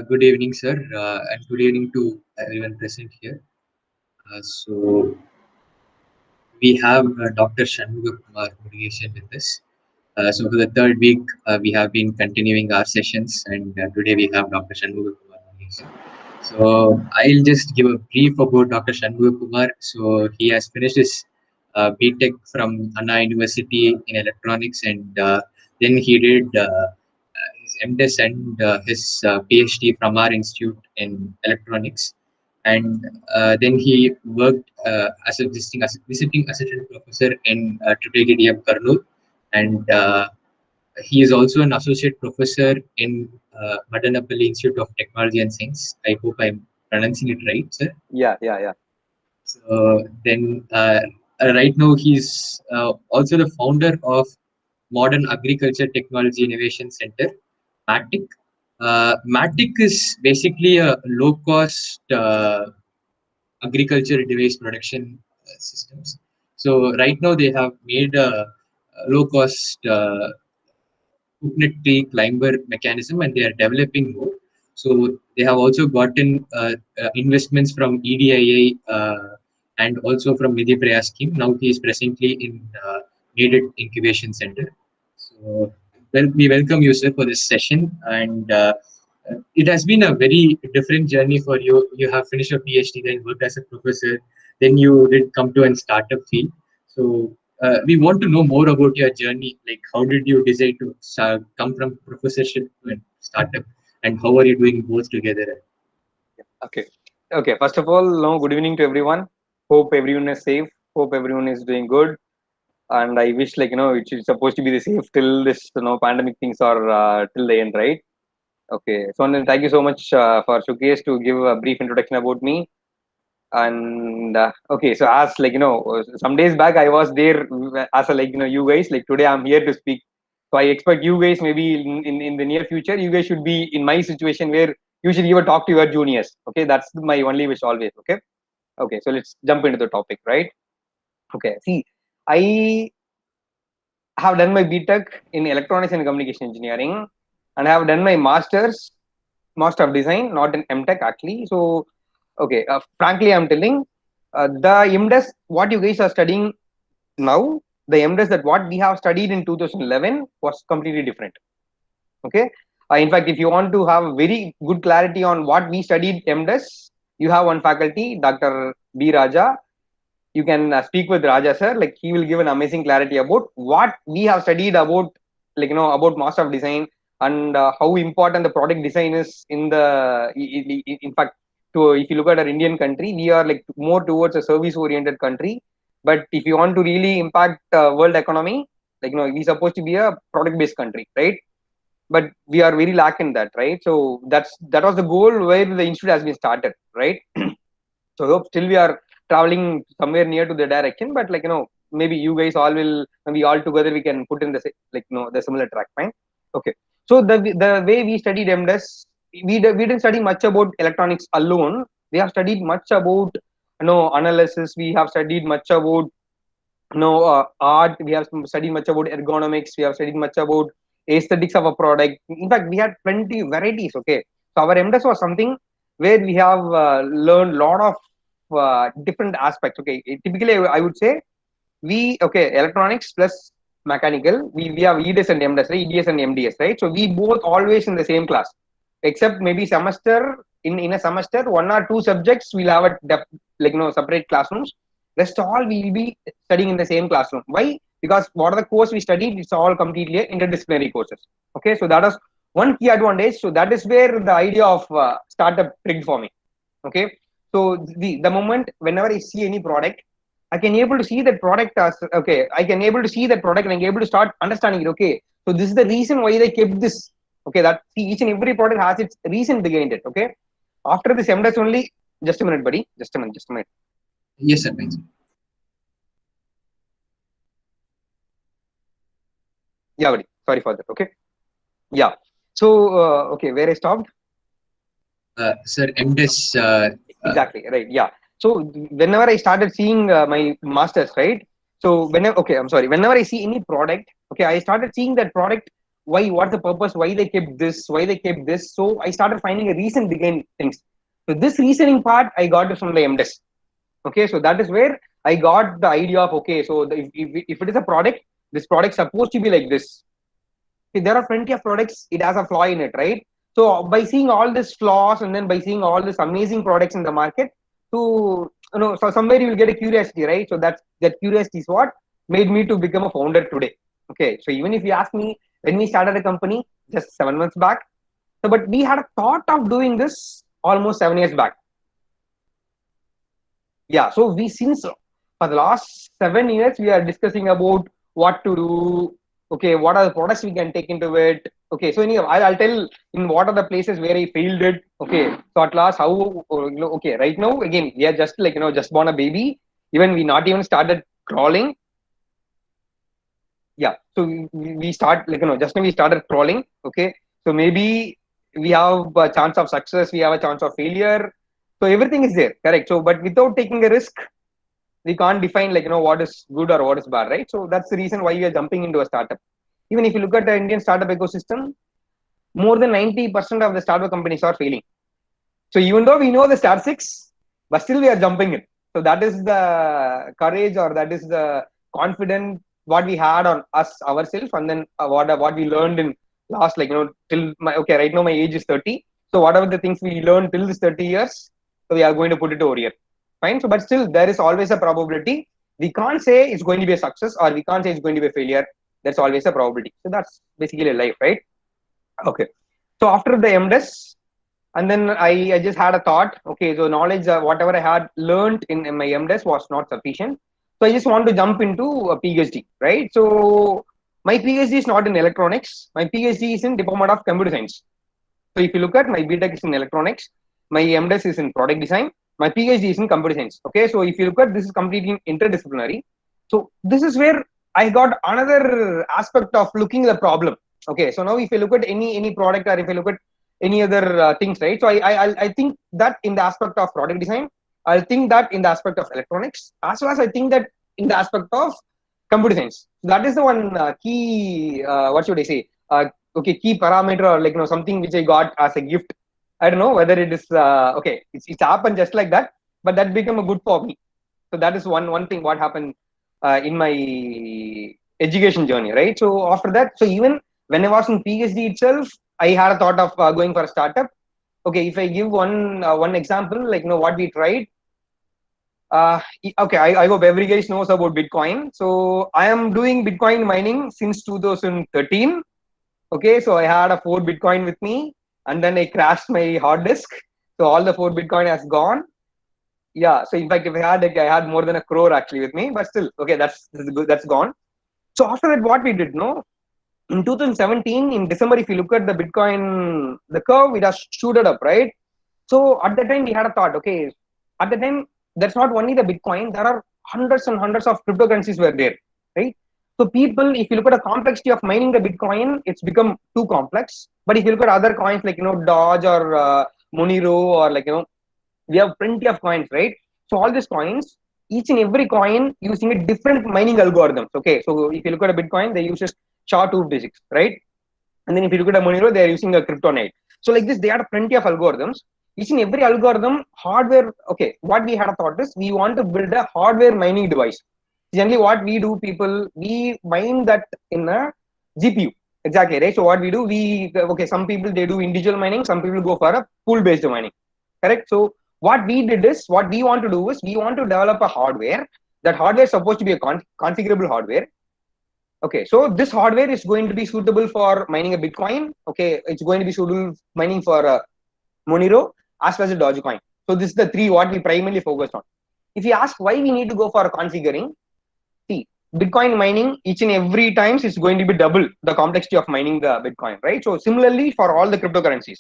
Good evening, sir, and good evening to everyone present here. So we have Dr. Shanmuga Kumar Murugesan with us. So for the third week, we have been continuing our sessions, and today we have Dr. Shanmuga Kumar Murugesan. So I'll just give a brief about Dr. Shanmuga Kumar. So he has finished his BTech from Anna University in electronics, and then he did his MDes and his PhD from our institute in electronics. And then he worked as a visiting assistant professor in AAA Karnool, and he is also an associate professor in Madanapalli Institute of Technology and Science. I hope I'm pronouncing it right, sir. Yeah. So then, right now, he's also the founder of Modern Agriculture Technology Innovation Center, MATIC. MATIC is basically a low-cost agriculture device production systems. So right now, they have made a low-cost hooknet tree climber mechanism, and they are developing more. So they have also gotten investments from EDIA and also from Nidhi Praya scheme. Now he is presently in Needed Incubation Center. So we welcome you, sir, for this session. And it has been a very different journey for you. You have finished your PhD, then worked as a professor, then you did come to a startup field. So we want to know more about your journey. Like, how did you decide to come from professorship to startup, and how are you doing both together? Okay. Okay. First of all, no, good evening to everyone. Hope everyone is safe. Hope everyone is doing good. And I wish, it's supposed to be the safe till this, pandemic things are till the end, right? Okay. So, then thank you so much for Showcase to give a brief introduction about me. And okay, so as some days back, I was there as a you guys. Like today, I'm here to speak. So I expect you guys maybe in the near future, you guys should be in my situation where you should even talk to your juniors. Okay, that's my only wish always. Okay, okay. So let's jump into the topic, right? Okay. See, I have done my BTech in electronics and communication engineering, and I have done my master of design, not in MTech actually. So okay, frankly, I'm telling the MDes what you guys are studying now, the MDes that what we have studied in 2011 was completely different. Okay, in fact, if you want to have very good clarity on what we studied MDes, you have one faculty, Dr. B. Raja. You can speak with Raja sir. Like he will give an amazing clarity about what we have studied about, about master of design and how important the product design is in the. In fact, to if you look at our Indian country, we are like more towards a service oriented country. But if you want to really impact world economy, we supposed to be a product based country, right? But we are very lack in that, right? So that was the goal where the institute has been started, right? So I hope still we are traveling somewhere near to the direction, but maybe you guys all will maybe all together we can put in the the similar track, fine. Okay, so the way we studied MDes, we didn't study much about electronics alone. We have studied much about analysis. We have studied much about art. We have studied much about ergonomics. We have studied much about aesthetics of a product. In fact, we had plenty varieties. Okay, so our MDes was something where we have learned a lot of different aspects. Okay, typically I would say we electronics plus mechanical. We have EDS and MDS, right? EDS and MDS, right? So we both always in the same class, except maybe semester in a semester 1 or 2 subjects we'll have a separate classrooms. Rest all we will be studying in the same classroom. Why? Because what are the course we studied? It's all completely interdisciplinary courses. Okay, so that is one key advantage. So that is where the idea of startup trigged for me. Okay, so the moment whenever I see any product, I can able to see that product as okay. I can able to see that product and I'm able to start understanding it. Okay, so this is the reason why they kept this. Okay, that see, each and every product has its reason behind it. Okay, after this MDS only, just a minute, buddy. Just a minute. Just a minute. Yes, sir. Thanks. Yeah, buddy. Sorry for that. Okay. Yeah. So okay, where I stopped. Sir, MDes. Exactly right. Yeah. So whenever I started seeing my masters, right? So whenever okay, I'm sorry. Whenever I see any product, okay, I started seeing that product. what's the purpose, why they kept this, why they kept this. So I started finding a reason behind things. So this reasoning part I got it from the MDES. Okay, so that is where I got the idea of, okay, so if it is a product, this product supposed to be like this. See, there are plenty of products, it has a flaw in it, right? So by seeing all these flaws and then by seeing all these amazing products in the market, to so somewhere you will get a curiosity, right? So that curiosity is what made me to become a founder today. Okay, so even if you ask me when we started a company just 7 months back, so but we had a thought of doing this almost 7 years back. Yeah, so we since for the last 7 years we are discussing about what to do. Okay, what are the products we can take into it. Okay, so anyhow, I'll tell in what are the places where I failed it. Okay, so at last how, okay, right now again we are just like just born a baby, even we not even started crawling. Yeah, so we start like just now we started crawling. Okay, so maybe we have a chance of success, we have a chance of failure, so everything is there, correct? So but without taking a risk, we can't define like what is good or what is bad, right? So that's the reason why we are jumping into a startup. Even if you look at the Indian startup ecosystem, more than 90% of the startup companies are failing. So even though we know the statistics, but still we are jumping in. So that is the courage, or that is the confidence what we had on us ourselves, and then what we learned in last till my, okay, right now my age is 30. So whatever the things we learned till this 30 years, so we are going to put it over here. Fine. So but still there is always a probability. We can't say it's going to be a success, or we can't say it's going to be a failure. There's always a probability. So that's basically life, right? Okay. So after the MDes, and then I just had a thought. Okay, so knowledge, whatever I had learned in my MDes was not sufficient. So I just want to jump into a PhD, right? So my PhD is not in electronics. My PhD is in Department of Computer Science. So if you look at my BTech is in electronics, my MDes is in product design, my PhD is in computer science. Okay, so if you look at this is completely interdisciplinary. So this is where I got another aspect of looking at the problem. Okay, so now if you look at any product, or if you look at any other things, right? So I think that in the aspect of product design, I'll think that in the aspect of electronics, as well as I think that in the aspect of computer science. That is the one key. What should I say? Okay, key parameter, or something which I got as a gift. I don't know whether it is okay. It's happened just like that, but that became a good for me. So that is one thing what happened in my education journey, right? So after that, so even when I was in PhD itself, I had a thought of going for a startup. Okay, if I give one example, what we tried. Okay, I hope every guy knows about Bitcoin. So I am doing Bitcoin mining since 2013. Okay, so I had a 4 Bitcoin with me, and then I crashed my hard disk. So all the 4 Bitcoin has gone. Yeah, so in fact, if I had more than a crore actually with me, but still, okay, that's good. That's gone. So after that, what we did, no, in 2017 in December, if you look at the Bitcoin, the curve, it has shooted up, right? So at the time we had a thought, okay, at the time that's not only the Bitcoin, there are hundreds and hundreds of cryptocurrencies were there, right? So people, if you look at the complexity of mining the Bitcoin, it's become too complex. But if you look at other coins like Doge or Monero, or we have plenty of coins, right? So all these coins, each and every coin using a different mining algorithms. Okay, so if you look at a Bitcoin, they use SHA-256, right? And then if you look at a Monero, they are using a Kryptonite. So like this, they had plenty of algorithms. Each and every algorithm, hardware. Okay, what we had a thought is we want to build a hardware mining device. Generally, what we do, people, we mine that in a GPU. Exactly, right? So what we do, okay, some people they do individual mining, some people go for a pool-based mining. Correct. So what we did is, what we want to do is, we want to develop a hardware. That hardware is supposed to be a configurable hardware. Okay, so this hardware is going to be suitable for mining a Bitcoin. Okay, it's going to be suitable mining for Monero as well as a Dogecoin. So this is the three what we primarily focused on. If you ask why we need to go for configuring, see, Bitcoin mining each and every times is going to be double the complexity of mining the Bitcoin, right? So similarly for all the cryptocurrencies.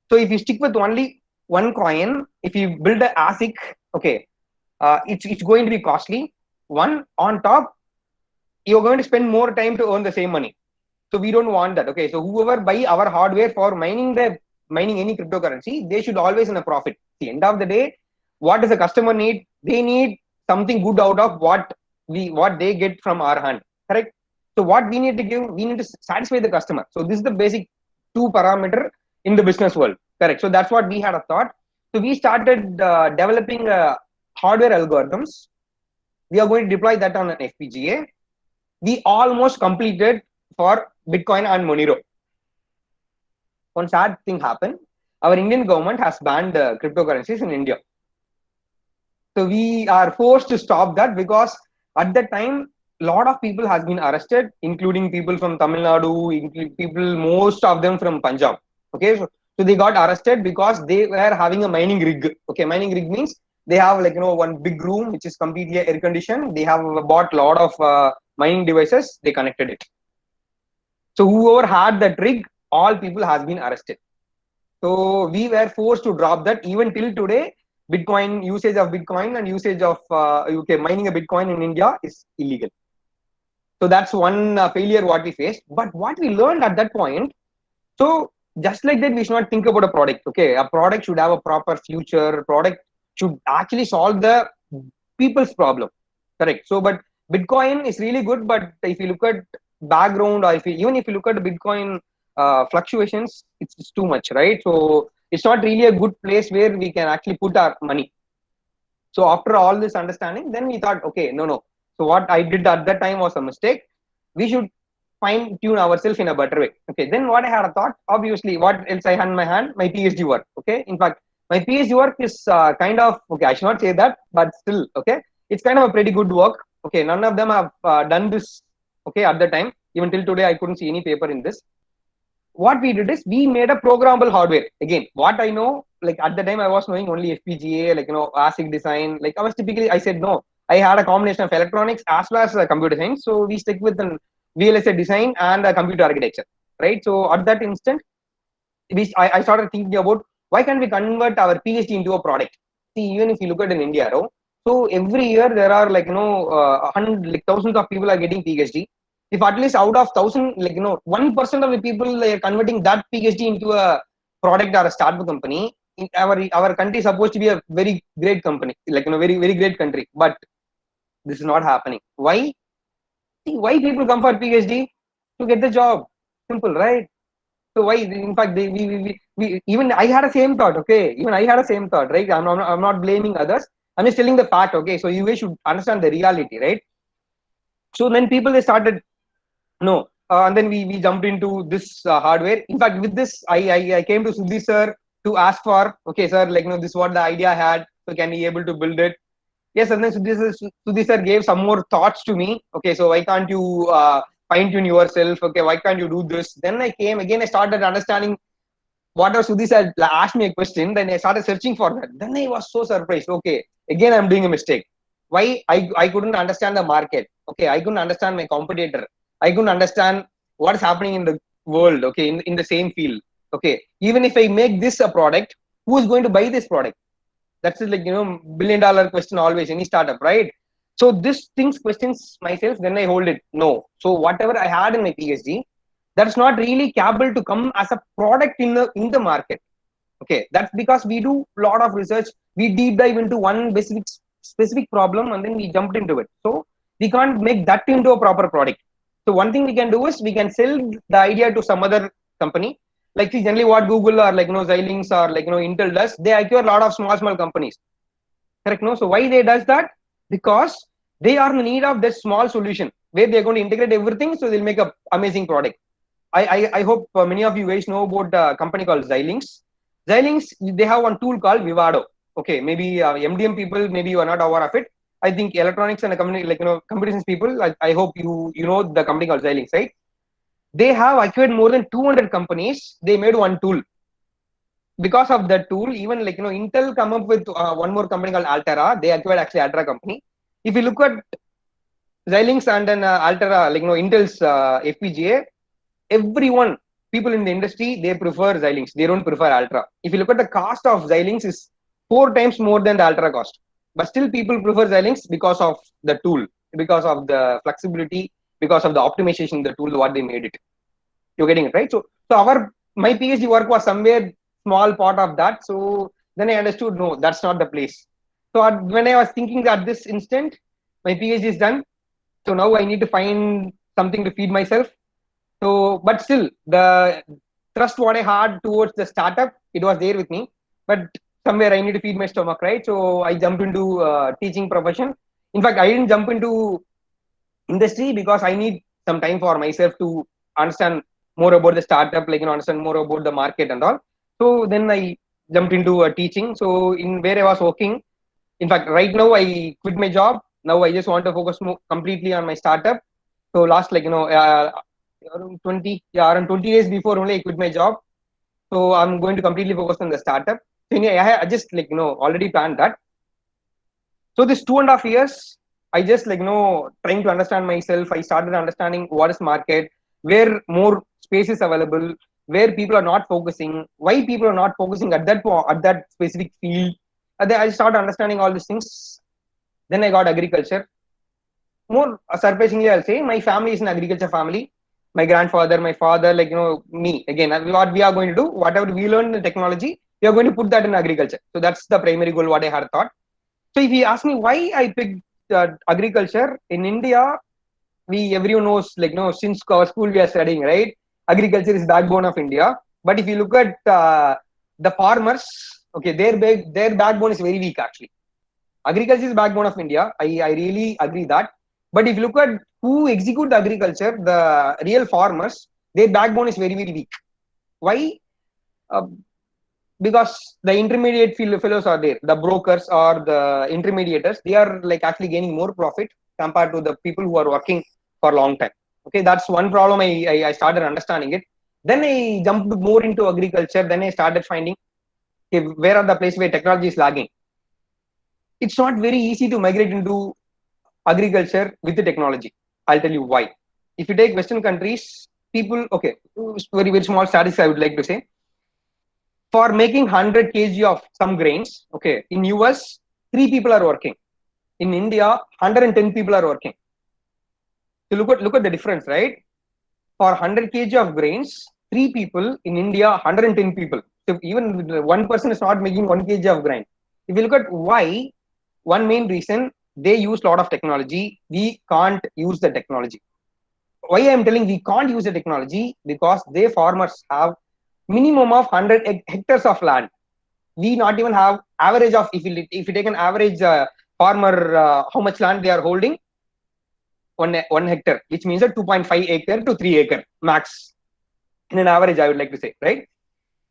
So if you stick with only one coin, if you build a ASIC, okay, it's going to be costly. One on top, you're going to spend more time to earn the same money. So we don't want that. Okay, so whoever buy our hardware for mining any cryptocurrency, they should always in a profit. At the end of the day, what does the customer need? They need something good out of what they get from our hand. Correct. So what we need to give, we need to satisfy the customer. So this is the basic two parameter in the business world. Correct. So that's what we had a thought. So we started developing hardware algorithms. We are going to deploy that on an FPGA. We almost completed for Bitcoin and Monero. One sad thing happened. Our Indian government has banned cryptocurrencies in India. So we are forced to stop that because at that time, a lot of people has been arrested, including people from Tamil Nadu, including people, most of them from Punjab. Okay, so they got arrested because they were having a mining rig. Okay, mining rig means they have like one big room which is completely air conditioned. They have bought a lot of mining devices. They connected it. So whoever had that rig, all people has been arrested. So we were forced to drop that. Even till today, Bitcoin usage of Bitcoin and usage of mining a Bitcoin in India is illegal. So that's one failure what we faced. But what we learned at that point, so just like that, we should not think about a product. Okay, a product should have a proper future. Product should actually solve the people's problem. Correct. So, but Bitcoin is really good. But if you look at background, or even if you look at Bitcoin fluctuations, it's too much, right? So it's not really a good place where we can actually put our money. So after all this understanding, then we thought, okay, no. So what I did at that time was a mistake. We should fine tune ourselves in a better way. Okay. Then what I had a thought, obviously, what else I had in my hand? My PhD work. Okay. In fact, my PhD work is kind of okay. I should not say that, but still, okay. It's kind of a pretty good work. Okay. None of them have done this. Okay. At the time, even till today, I couldn't see any paper in this. What we did is we made a programmable hardware. Again, what I know, like at the time I was knowing only FPGA, like ASIC design. Like I said no. I had a combination of electronics as well as computer science. So we stick with an VLSI design and a computer architecture, right? So at that instant, I started thinking about why can't we convert our PhD into a product? See, even if you look at in India, no? So every year there are like like thousands of people are getting PhD. If at least out of 1,000, like 1% of the people are converting that PhD into a product or a startup company, our country is supposed to be a very great company, like very very great country, but this is not happening. Why? See, why people come for PhD? To get the job. Simple, right? So why? In fact, we even I had a same thought. Okay, even I had a same thought, right? I'm not blaming others. I'm just telling the fact. Okay, so you guys should understand the reality, right? So then people they started no, and then we jumped into this hardware. In fact, with this, I came to Sudhi sir to ask for okay, sir, like this is what the idea I had. So can he able to build it? Yes, and then Sudhi sir gave some more thoughts to me. Okay, so why can't you fine tune yourself? Okay, why can't you do this? Then I came again. I started understanding whatever Sudhi said, asked me a question, then I started searching for that. Then I was so surprised. Okay, again I'm doing a mistake. Why I couldn't understand the market. Okay, I couldn't understand my competitor. I couldn't understand what is happening in the world. Okay, in the same field. Okay, even if I make this a product, who is going to buy this product? That's like $1 billion question always any startup, right? So this things questions myself. Then I hold it. No. So whatever I had in my PhD, that's not really capable to come as a product in the market. Okay, that's because we do a lot of research. We deep dive into one specific problem and then we jumped into it. So we can't make that into a proper product. So one thing we can do is we can sell the idea to some other company. Like generally what Google or like Xilinx or like Intel does, they acquire a lot of small companies. Correct? No. So why they does that? Because they are in need of this small solution where they're going to integrate everything, so they'll make a amazing product. I hope many of you guys know about a company called Xilinx. Xilinx, they have one tool called Vivado. Okay, maybe MDM people, maybe you are not aware of it. I think electronics and a company like computer science people. I hope you know the company called Xilinx, right? They have acquired more than 200 companies. They made one tool. Because of that tool, even like Intel come up with one more company called Altera. They acquired actually Altera company. If you look at Xilinx and then Altera, like Intel's FPGA, everyone people in the industry they prefer Xilinx. They don't prefer Ultra. If you look at the cost of Xilinx is 4 times more than the Ultra cost, but still people prefer Xilinx because of the tool, because of the flexibility, because of the optimization the tool what they made it. You're getting it right. So my PhD work was somewhere small part of that. So then I understood no, that's not the place. So when I was thinking at this instant, my PhD is done. So now I need to find something to feed myself. So, but still, the trust what I had towards the startup, it was there with me. But somewhere I need to feed my stomach, right? So I jumped into teaching profession. In fact, I didn't jump into industry because I need some time for myself to understand more about the startup, like understand more about the market and all. So then I jumped into teaching. So in where I was working, in fact, right now I quit my job. Now I just want to focus more completely on my startup. So last around 20, yeah, around 20 days before only I quit my job. So I'm going to completely focus on the startup. So I just already planned that. So this 2.5 years, I just trying to understand myself. I started understanding what is market, where more space is available, where people are not focusing, why people are not focusing at that specific field. And then I started understanding all these things. Then I got agriculture. More surprisingly, I'll say my family is an agriculture family. My grandfather, my father, me again. What we are going to do, whatever we learn in technology, we are going to put that in agriculture. So that's the primary goal what I had thought. So if you ask me why I picked agriculture in India, we everyone knows since our school we are studying, right? Agriculture is backbone of India. But if you look at the farmers, okay, their backbone is very weak actually. Agriculture is backbone of India. I really agree that. But if you look at who execute the agriculture, the real farmers, their backbone is very very weak. Why? Uh, because the intermediate fellows are there, the brokers or the intermediators, they are actually gaining more profit compared to the people who are working for a long time. Okay, that's one problem. I started understanding it. Then I jumped more into agriculture. Then I started finding, okay, where are the places where technology is lagging. It's not very easy to migrate into agriculture with the technology. I'll tell you why. If you take Western countries, people, okay, very very small statistics I would like to say. For making 100 kg of some grains, okay, in US 3 people are working. In India 110 people are working. So look at the difference, right? For 100 kg of grains, 3 people. In India 110 people. So even one person is not making 1 kg of grain. If you look at why, one main reason, they use a lot of technology. We can't use the technology. Why I am telling we can't use the technology? Because they farmers have minimum of 100 hectares of land. We not even have average of, if you take an average farmer, how much land they are holding, one hectare, which means a 2.5 acre to 3 acre max in an average, I would like to say, right?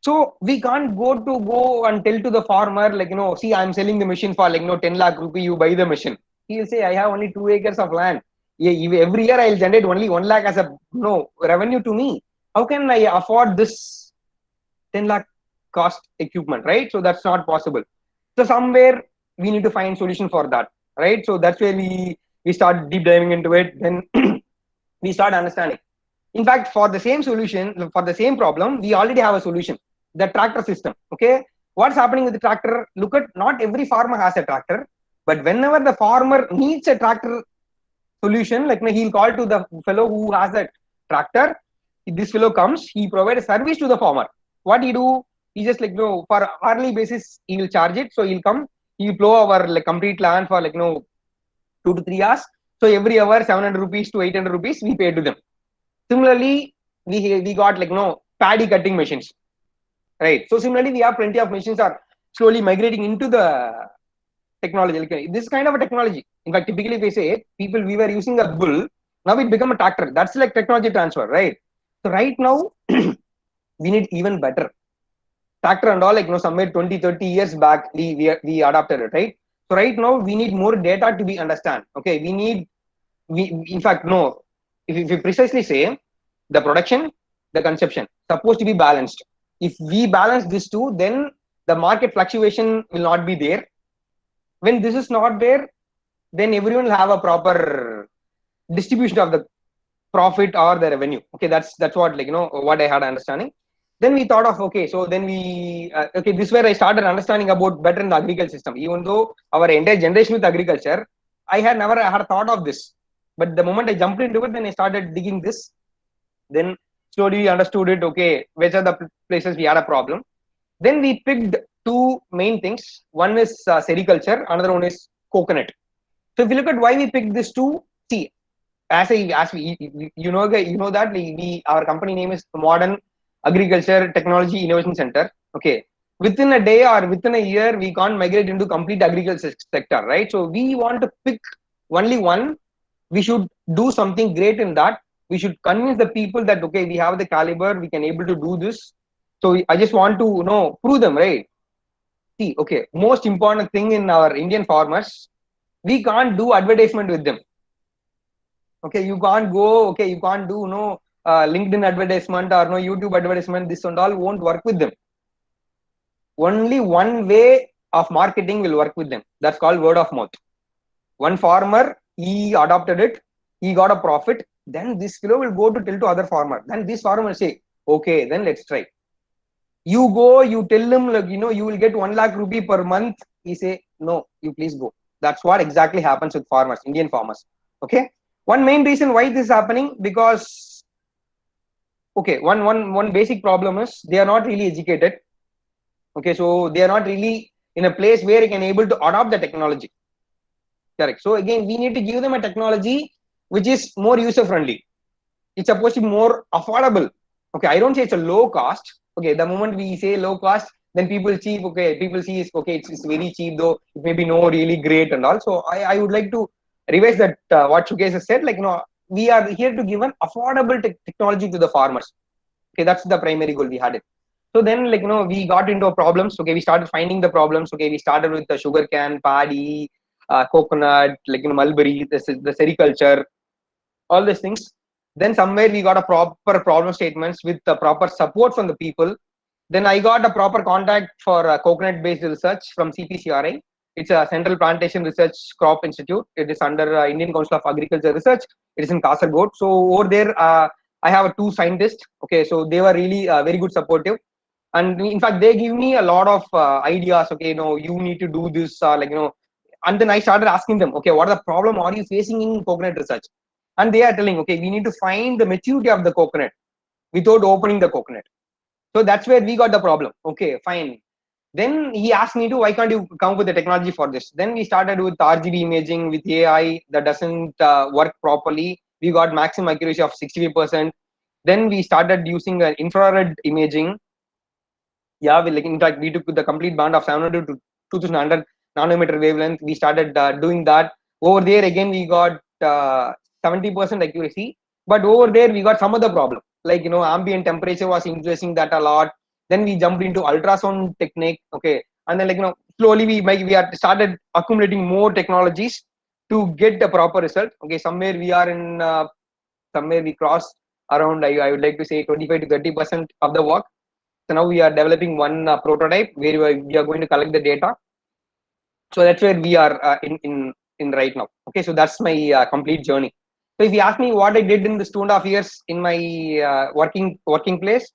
So we can't go and tell to the farmer, see, I'm selling the machine for 10 lakh rupee, you buy the machine. He'll say, I have only 2 acres of land. Yeah, every year I'll generate only 1 lakh as a revenue to me. How can I afford this 10 lakh cost equipment, right? So that's not possible. So somewhere we need to find solution for that, right? So that's where we start deep diving into it. Then we start understanding. In fact, for the same solution, for the same problem, we already have a solution: the tractor system. Okay, what's happening with the tractor? Look at, not every farmer has a tractor, but whenever the farmer needs a tractor solution, he'll call to the fellow who has a tractor. This fellow comes, he provides a service to the farmer. What he do? He just for hourly basis he will charge it. So he'll come, he will plow our complete land for 2 to 3 hours. So every hour 700 rupees to 800 rupees we pay to them. Similarly, we got paddy cutting machines, right? So similarly, we have plenty of machines are slowly migrating into the technology. This kind of a technology. In fact, typically if we say people, we were using a bull, now it become a tractor. That's like technology transfer, right? So right now we need even better tractor and all, somewhere 20 30 years back we adopted it, right? So right now we need more data to be understand. Okay, we in fact no, if we precisely say, the production, the consumption supposed to be balanced. If we balance these two, then the market fluctuation will not be there. When this is not there, then everyone will have a proper distribution of the profit or the revenue. Okay, that's what what I had understanding. Then we thought of, okay, so then we okay, this is where I started understanding about better in the agriculture system. Even though our entire generation with agriculture, I had never had thought of this, but the moment I jumped into it, then I started digging this. Then slowly we understood it. Okay, which are the places we had a problem. Then we picked two main things. One is sericulture, another one is coconut. So if you look at why we picked these two, see, as we you know that we our company name is Modern Agriculture Technology Innovation Center. Okay, within a day or within a year, we can't migrate into complete agriculture sector, right? So we want to pick only one. We should do something great in that. We should convince the people that okay, we have the caliber, we can able to do this. So I just want to prove them, right? See, okay, most important thing in our Indian farmers, we can't do advertisement with them. Okay, you can't go, okay, you can't do LinkedIn advertisement or no YouTube advertisement. This and all won't work with them. Only one way of marketing will work with them. That's called word of mouth. One farmer, he adopted it, he got a profit. Then this fellow will go to tell to other farmer. Then this farmer will say, okay, then let's try. You go, you tell him like you will get 1 lakh rupee per month. He say, no, you please go. That's what exactly happens with farmers, Indian farmers. Okay. One main reason why this is happening, because okay, one basic problem is they are not really educated. Okay, so they are not really in a place where they can able to adopt the technology. Correct. So again, we need to give them a technology which is more user friendly. It's supposed to be more affordable. Okay, I don't say it's a low cost. Okay, the moment we say low cost, then people cheap. Okay, people see is okay, it's very cheap though. It may be no really great and all. So I would like to revise that what Sukesh has said. Like we are here to give an affordable technology to the farmers. Okay, that's the primary goal we had it. So then like we got into problems. Okay, we started finding the problems. Okay, we started with the sugar cane, paddy, coconut, like mulberry, the sericulture, all these things. Then somewhere we got a proper problem statements with the proper support from the people. Then I got a proper contact for coconut based research from CPCRI. It's a Central Plantation Research Crop Institute. It is under Indian Council of Agriculture Research. It is in Kasargod. So over there I have two scientists. Okay, so they were really very good supportive, and in fact they give me a lot of ideas. Okay, you need to do this and then I started asking them, okay, what are the problem are you facing in coconut research? And they are telling, okay, we need to find the maturity of the coconut without opening the coconut. So that's where we got the problem. Okay, fine. Then he asked me to, why can't you come up with the technology for this? Then we started with RGB imaging with AI that doesn't work properly. We got maximum accuracy of 65%. Then we started using infrared imaging. Yeah, in fact, we took the complete band of 700 to 2100 nanometer wavelength. We started doing that. Over there, again, we got 70% accuracy. But over there, we got some other problem. Like, ambient temperature was influencing that a lot. Then we jumped into ultrasound technique. Okay. And then, slowly we are started accumulating more technologies to get the proper result. Okay. Somewhere we are in, somewhere we crossed around, I would like to say 25 to 30% of the work. So now we are developing one prototype where we are going to collect the data. So that's where we are in right now. Okay, so that's my complete journey. So if you ask me what I did in this 2.5 years in my working place,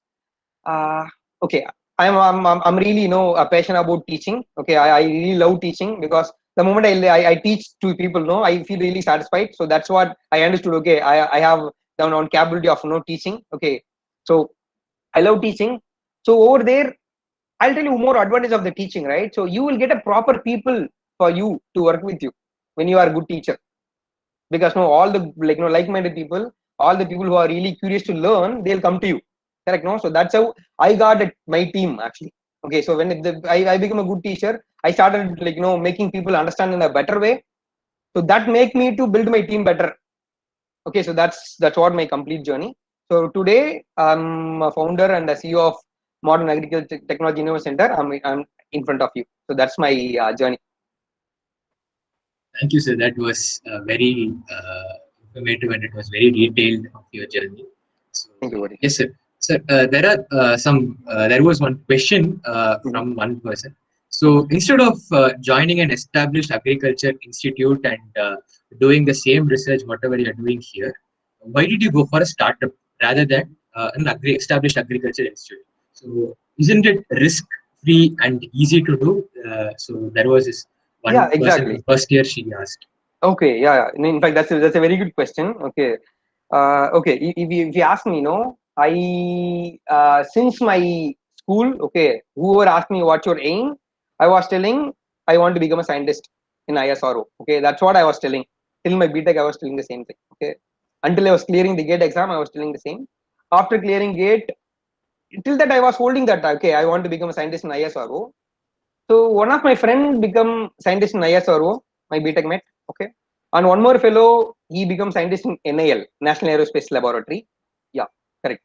uh, okay, I'm really passionate about teaching. Okay, I really love teaching, because the moment I teach to people, I feel really satisfied. So that's what I understood. Okay, I have the on capability of teaching. Okay, so I love teaching. So over there, I'll tell you more advantage of the teaching, right? So you will get a proper people for you to work with you when you are a good teacher, because all the like-minded people, all the people who are really curious to learn, they'll come to you. Correct? No, so that's how I got my team actually. Okay, so when I became a good teacher, I started making people understand in a better way. So that make me to build my team better. Okay, so that's what my complete journey. So today I'm a founder and a CEO of Modern Agriculture Technology Innovation Center. I'm in front of you. So that's my journey. Thank you, sir. That was very informative, and it was very detailed of your journey. So, Thank you, buddy. yes, sir. Sir, there are some. There was one question from one person. So instead of joining an established agriculture institute and doing the same research, whatever you are doing here, why did you go for a startup rather than an established agriculture institute? So isn't it risk free and easy to do? So there was this Yeah, one person exactly. in first year she asked. Okay, yeah. In fact, that's a very good question. Okay, okay. If you ask me, I since my school, okay, whoever asked me what's your aim, I was telling I want to become a scientist in ISRO. Okay, that's what I was telling. Till my BTech, I was telling the same thing. Okay, until I was clearing the gate exam. I was telling the same. After clearing gate, till that I was holding that. Okay, I want to become a scientist in ISRO. So one of my friend become scientist in ISRO, my BTech mate. Okay, and one more fellow he become scientist in NIL, National Aerospace Laboratory. Yeah, correct.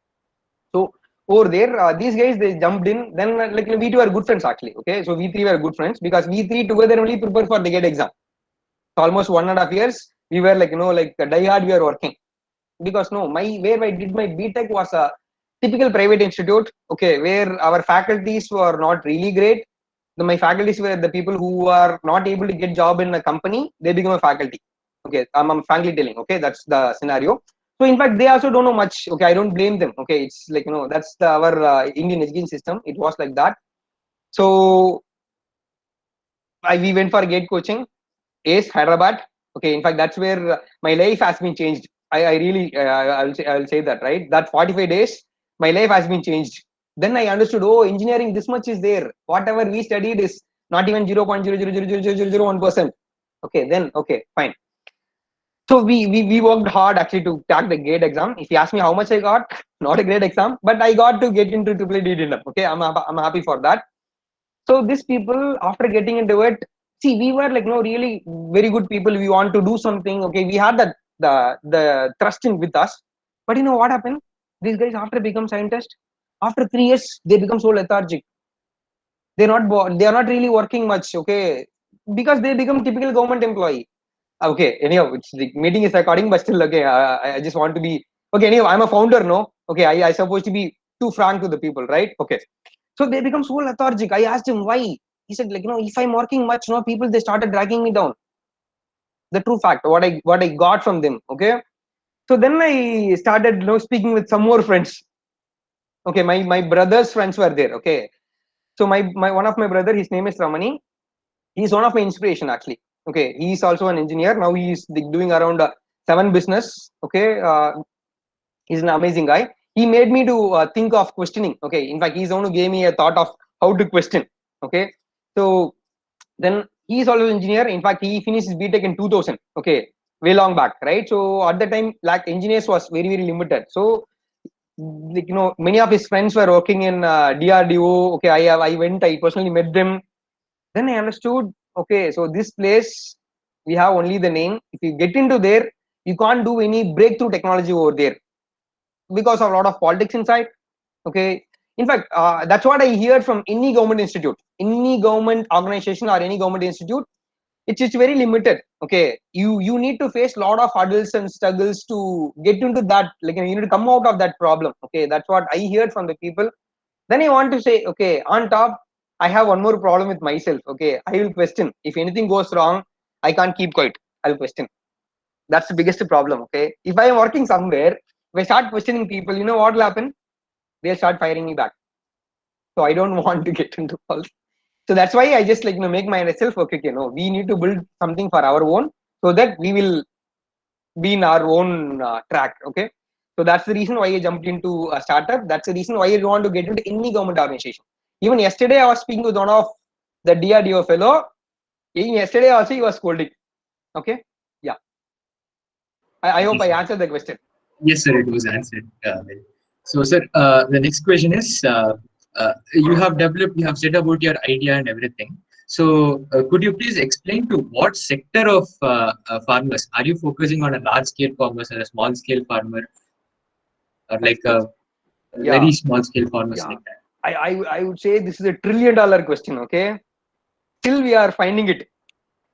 So over there, these guys they jumped in. Then like we two are good friends actually. Okay, so we three were good friends because we three together only prepare for the gate exam. So almost 1.5 years we were like like die hard we are working because no my where I did my BTech was a typical private institute. Okay, where our faculties were not really great. My faculties were the people who are not able to get job in a company. They become a faculty. Okay, I'm frankly telling. Okay, that's the scenario. So in fact, they also don't know much. Okay, I don't blame them. Okay, it's like that's our Indian education system. It was like that. So we went for gate coaching. Ace Hyderabad. Okay, in fact, that's where my life has been changed. I really I'll say that right. That 45 days, my life has been changed. Then I understood. Oh, engineering this much is there. Whatever we studied is not even 0.0000001%. Okay, then okay, fine. So we worked hard actually to crack the gate exam. If you ask me how much I got, not a great exam, but I got to get into triple D enough. Okay, I'm happy for that. So these people, after getting into it, see, we were like no really very good people. We want to do something. Okay, we had that the trust in with us. But you know what happened? These guys after become scientists, after 3 years they become so lethargic. They are not really working much. Okay, because they become typical government employee. Okay, anyhow, it's the meeting is recording, but still okay. I just want to be okay. Anyhow, I'm a founder, no. Okay, I supposed to be too frank to the people, right? Okay, so they become so lethargic. I asked him why. He said, like, if I'm working much, people they started dragging me down. The true fact, what I got from them. Okay. So then I started speaking with some more friends. Okay, my brother's friends were there. Okay. So my one of my brother, his name is Ramani. He's one of my inspiration actually. Okay, he's also an engineer. Now he's doing around 7 business. Okay. He's an amazing guy. He made me to think of questioning. Okay, in fact, he's the one who gave me a thought of how to question. Okay, so then he is also an engineer. In fact, he finished his BTech in 2000. Okay, way long back, right? So at the time, like engineers was very limited. So like many of his friends were working in DRDO. Okay, I went. I personally met them. Then I understood. Okay, so this place we have only the name. If you get into there, you can't do any breakthrough technology over there because of a lot of politics inside. Okay, in fact, that's what I hear from any government institute, any government organization, or any government institute. It's very limited. Okay, you need to face a lot of hurdles and struggles to get into that. Like you need to come out of that problem. Okay, that's what I heard from the people. Then I want to say, okay, on top, I have one more problem with myself. Okay, I will question if anything goes wrong. I can't keep quiet. I'll question. That's the biggest problem. Okay, if I am working somewhere, if I start questioning people, you know what will happen? They'll start firing me back. So I don't want to get into all. So that's why I just make myself okay. We need to build something for our own so that we will be in our own track. Okay. So that's the reason why I jumped into a startup. That's the reason why I want to get into any government organization. Even yesterday, I was speaking with one of the DRDO fellow. Even yesterday also he was scolding. Okay. Yeah. I hope Yes, I sir. answered the question. Yes, sir, it was answered. Well. So, sir, the next question is you have said about your idea and everything. So, could you please explain to what sector of farmers are you focusing on, a large scale farmers or a small scale farmer, or Nice, like nice. a Yeah. very small scale farmers Yeah. like that? I would say this is a $1 trillion question. Okay. Still we are finding it.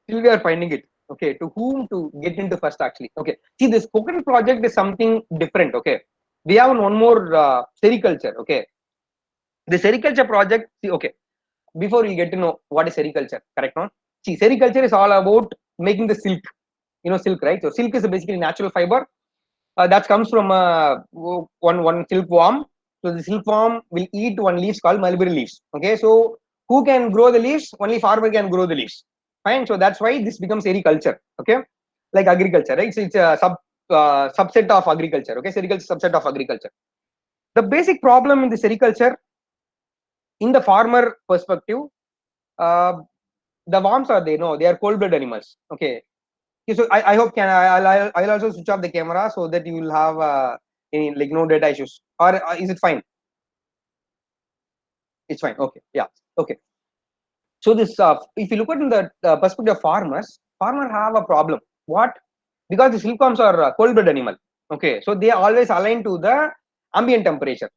Still we are finding it. Okay, to whom to get into first actually. Okay, see this coconut project is something different. Okay, we have one more sericulture. Okay, the sericulture project. See, okay, before we get to know what is sericulture, correct? No, see, sericulture is all about making the silk. Silk, right? So silk is basically natural fiber that comes from one silkworm. So the silkworm will eat one leaves called mulberry leaves. Okay, so who can grow the leaves? Only farmer can grow the leaves. Fine. So that's why this becomes sericulture. Okay, like agriculture, right? So it's a subset of agriculture. Okay, sericulture subset of agriculture. The basic problem in the sericulture, in the farmer perspective, uh, the worms are they know they are cold blood animals. Okay, Okay, so I hope I'll also switch off the camera so that you will have any like no data issues, or is it fine? It's fine. Okay, yeah, okay. So this if you look at in the perspective of farmers, farmer have a problem. What? Because the silkworms are cold blood animal. Okay, so they always align to the ambient temperature.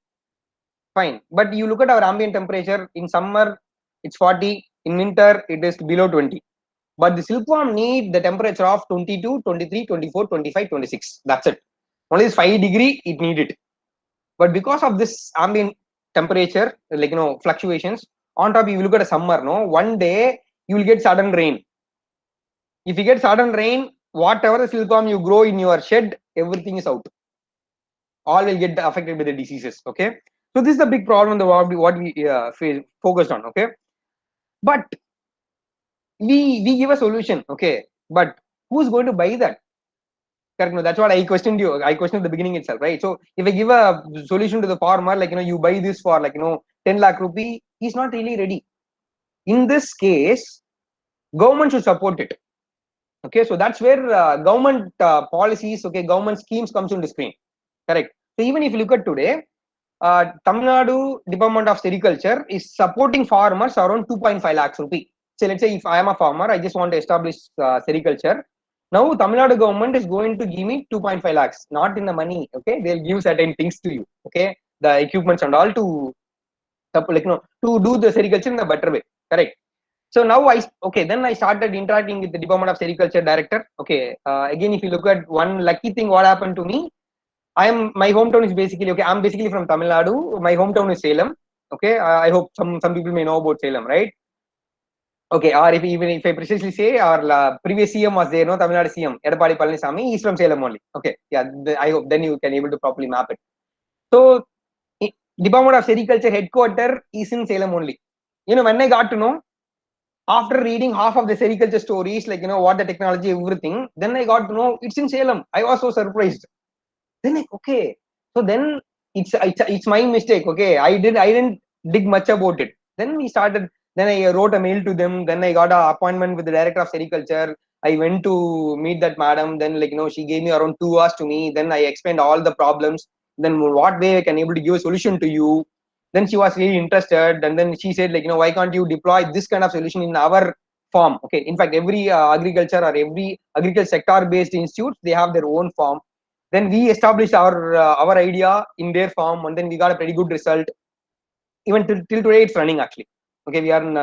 Fine, but you look at our ambient temperature in summer, it's 40. In winter, it is below 20. But the silkworm need the temperature of 22, 23, 24, 25, 26. That's it. Only this 5 degree it need it. But because of this ambient temperature, like fluctuations, on top you look at a summer, no, one day you will get sudden rain. If you get sudden rain, whatever the silkworm you grow in your shed, everything is out. All will get affected by the diseases. Okay, so this is the big problem. The what we focused on. Okay, but we give a solution. Okay, but who's going to buy that? Correct. No, that's what I questioned you. I questioned at the beginning itself, right? So if I give a solution to the farmer, like you buy this for like 10 lakh rupee, he's not really ready. In this case, government should support it. Okay, so that's where government policies, okay, government schemes comes into screen. Correct. So even if you look at today, Tamil Nadu Department of Sericulture is supporting farmers around 2.5 lakhs rupee. So let's say if I am a farmer, I just want to establish sericulture. Now Tamil Nadu government is going to give me 2.5 lakhs, not in the money. Okay, they'll give certain things to you. Okay, the equipments and all to like to do the sericulture in a better way. Correct. So now then I started interacting with the Department of Sericulture director. Okay, again if you look at one lucky thing, what happened to me? My hometown is basically okay. I'm basically from Tamil Nadu. My hometown is Salem. Okay, I hope some people may know about Salem, right? Okay, or even if I precisely say, our previous CM was there, no, Tamil Nadu CM, Edapadi Palanisamy, he's from Salem only. Okay, yeah, I hope then you can able to properly map it. So, Department of Sericulture headquarter is in Salem only. When I got to know, after reading half of the sericulture stories, like what the technology, everything, then I got to know it's in Salem. I was so surprised. Then like, okay, so then it's my mistake. Okay, I didn't dig much about it. Then we started. Then I wrote a mail to them. Then I got an appointment with the director of sericulture. I went to meet that madam. Then like she gave me around 2 hours to me. Then I explained all the problems. Then what way I can able to give a solution to you. Then she was really interested. And then she said like why can't you deploy this kind of solution in our farm? Okay, in fact every agriculture or every agriculture sector based institutes they have their own farm. Then we established our idea in their farm, and then we got a pretty good result. Even till today, it's running actually. Okay, we are in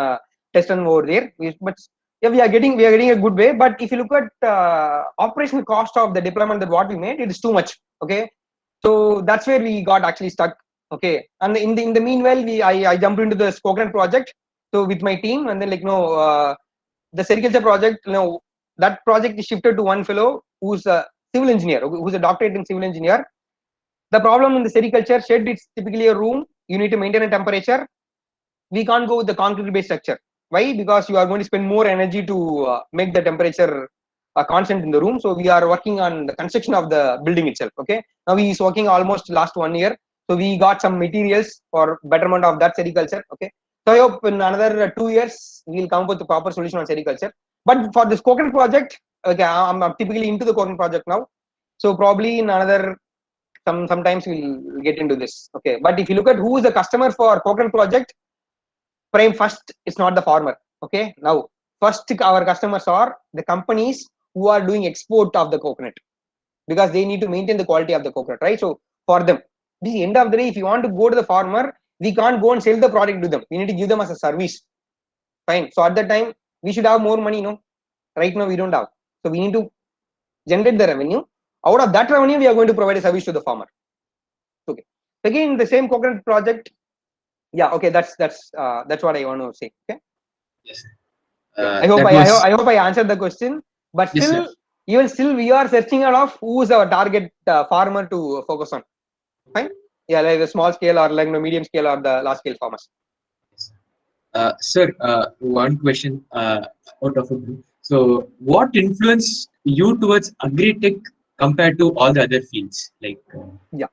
test run over there, but yeah, we are getting a good way. But if you look at operational cost of the deployment that what we made, it is too much. Okay, so that's where we got actually stuck. Okay, and in the meanwhile, I jumped into the Cochrane project. So with my team, and then the sericulture project, that project is shifted to one fellow who's a civil engineer, who's a doctorate in civil engineer. The problem in the sericulture shed, it's typically a room. You need to maintain a temperature. We can't go with the concrete-based structure. Why? Because you are going to spend more energy to make the temperature constant in the room. So we are working on the construction of the building itself. Okay. Now he is working almost last 1 year. So we got some materials for betterment of that sericulture. Okay. So I hope in another 2 years we'll come up with a proper solution on sericulture. But for this Cochrane project, okay, I'm typically into the Cochrane project now. So probably in another sometimes we'll get into this. Okay, but if you look at who is the customer for Cochrane project, prime first it's not the farmer. Okay, now first our customers are the companies who are doing export of the coconut because they need to maintain the quality of the coconut, right? So for them, the end of the day, if you want to go to the farmer, we can't go and sell the product to them. We need to give them as a service. Fine. So at that time, we should have more money, no? Right now we don't have. So we need to generate the revenue. Out of that revenue, we are going to provide a service to the farmer. Okay. Again, the same coconut project. Yeah. Okay. That's what I want to say. Okay. Yes, sir. I hope That I, I hope was I hope I answered the question. But yes, sir. even still, we are searching out of who is our target farmer to focus on. Fine. Yeah, like the small scale or like medium scale or the large scale farmers. Yes, sir. Sir, one question out of a blue. So, what influenced you towards agri-tech compared to all the other fields? Like, Yeah.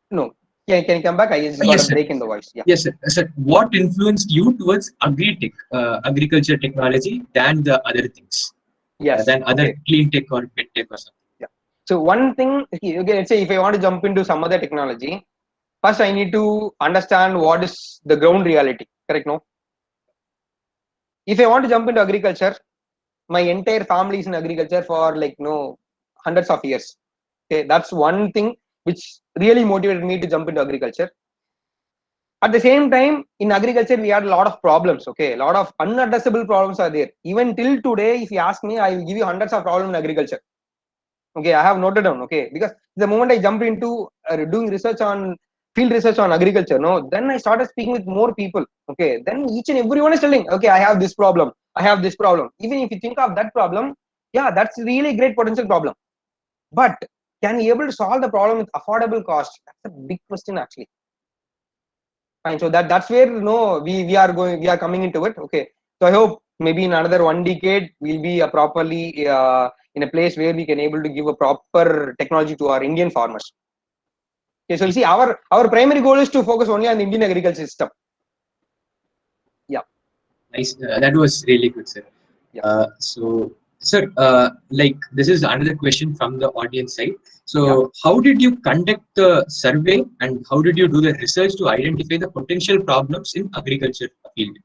No. Can you come back? I just got Yes, a sir. break in the voice. Yeah. Yes, sir. Sir, what influenced you towards agri-tech, agriculture technology than the other things, Yes. than other Okay. clean tech or pet tech or something? Yeah. So one thing, okay, let's say if I want to jump into some other technology, first I need to understand what is the ground reality. Correct? No. If I want to jump into agriculture, my entire family is in agriculture for like hundreds of years. Okay, that's one thing which really motivated me to jump into agriculture. At the same time, in agriculture we had a lot of problems. Okay, a lot of unaddressable problems are there. Even till today, if you ask me, I will give you hundreds of problems in agriculture. Okay, I have noted down. Okay, because the moment I jumped into doing research on field research on agriculture, no, then I started speaking with more people. Okay, then each and everyone is telling, okay, I have this problem, I have this problem. Even if you think of that problem, yeah, that's really great potential problem, but can you able to solve the problem with affordable cost? That's a big question actually. Fine. So that's where we are going, we are coming into it. Okay. So I hope maybe in another 1 decade we'll be a properly in a place where we can able to give a proper technology to our Indian farmers. Okay. So you see, our primary goal is to focus only on the Indian agriculture system. Yeah. Nice. That was really good, sir. Yeah. So, sir, like this is another question from the audience side. Yeah. So, how did you conduct the survey and how did you do the research to identify the potential problems in agriculture field?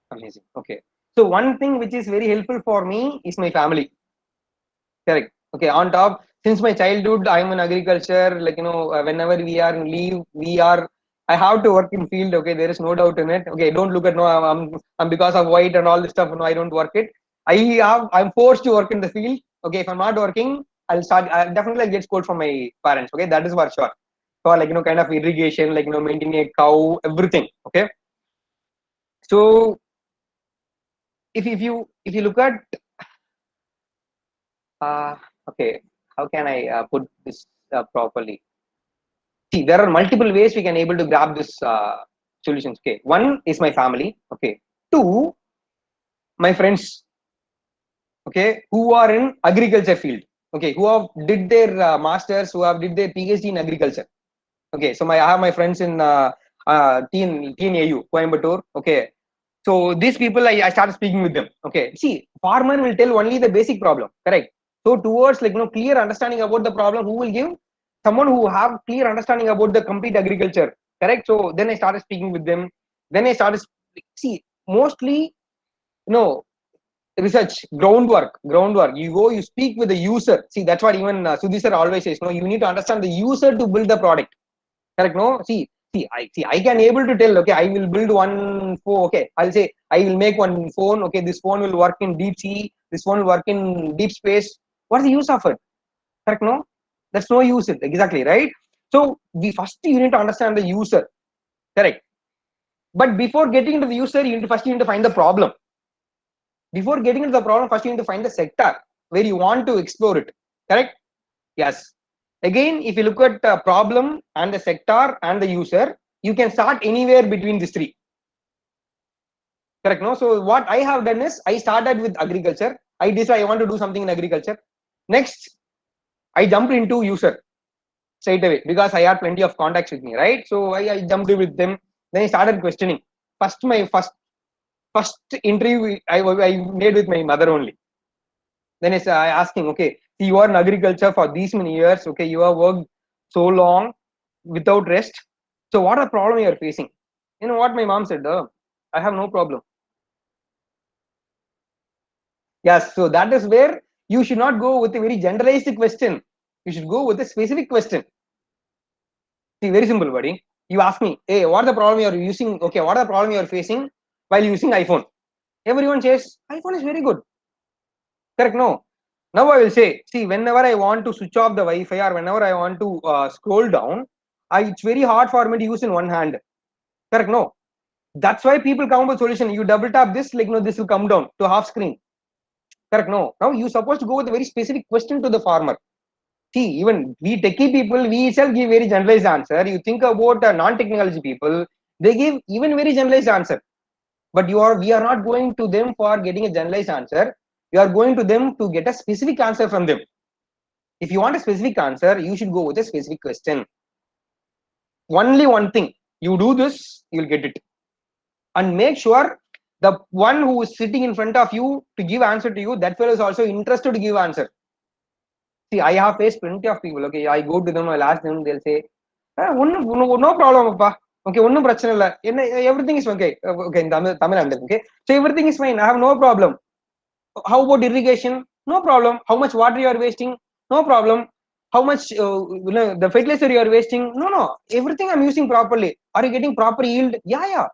Amazing. Okay. So one thing which is very helpful for me is my family. Correct. Okay. On top, since my childhood, I'm in agriculture. Like whenever we are in leave, we are. I have to work in field. Okay, there is no doubt in it. Okay, don't look at no. I'm because of white and all this stuff. No, I don't work it. I'm forced to work in the field. Okay, if I'm not working, I'll definitely get scolded from my parents. Okay, that is for sure. For kind of irrigation, maintaining a cow, everything. Okay. So if you look at uh, okay, how can I put this properly? See, there are multiple ways we can able to grab this solutions. Okay, one is my family. Okay, two, my friends. Okay, who are in agriculture field. Okay, who have did their masters, who have did their PhD in agriculture. Okay, so I have my friends in TNAU Coimbatore. Okay, so these people I started speaking with them. Okay, see, farmer will tell only the basic problem, correct? So towards clear understanding about the problem, who will give? Someone who have clear understanding about the complete agriculture, correct? So then I started speaking with them. Then I started see, mostly research, groundwork. You go, you speak with the user. See, that's what even Sudhi sir always says. No, you need to understand the user to build the product. Correct? No, I can able to tell. Okay, I will build one phone. Okay, I'll say I will make one phone. Okay, this phone will work in deep sea. This phone will work in deep space. What's the use of it? Correct? No, that's no use. It exactly right. So we first you need to understand the user. Correct. But before getting into the user, you need to find the problem. Before getting into the problem, first you need to find the sector where you want to explore it. Correct? Yes. Again, if you look at the problem and the sector and the user, you can start anywhere between these three. Correct? No. So what I have done is I started with agriculture. I decided I want to do something in agriculture. Next, I jumped into user straight away because I had plenty of contacts with me, right? So I jumped with them. Then I started questioning. My first interview I made with my mother only. Then I asking, okay, see, you are in agriculture for these many years. Okay, you have worked so long without rest. So what are the problem you are facing? You know what my mom said? I have no problem. Yes, so that is where you should not go with a very generalized question. You should go with a specific question. See, very simple, buddy. You ask me, hey, what are the problem you are using? Okay, what are the problem you are facing while using iPhone? Everyone says iPhone is very good. Correct? No. Now I will say, see, whenever I want to switch off the Wi-Fi or whenever I want to scroll down, it's very hard for me to use in one hand. Correct? No. That's why people come up with solution. You double tap this, this will come down to half screen. Correct? No. Now you supposed to go with a very specific question to the farmer. See, even we techie people, we itself give very generalized answer. You think about non-technology people, they give even very generalized answer. But we are not going to them for getting a generalized answer. You are going to them to get a specific answer from them. If you want a specific answer, you should go with a specific question. only one thing. You do this, you'll get it. And make sure the one who is sitting in front of you to give answer to you, that fellow is also interested to give answer. See, I have faced plenty of people. Okay, I go to them, I'll ask them, they'll say, no problem, appa. Okay, everything is okay. Okay, in Tamil, okay. So everything is fine. I have no problem. How about irrigation? No problem. How much water you are wasting? No problem. How much the fertilizer you are wasting? No. Everything I'm using properly. Are you getting proper yield? Yeah.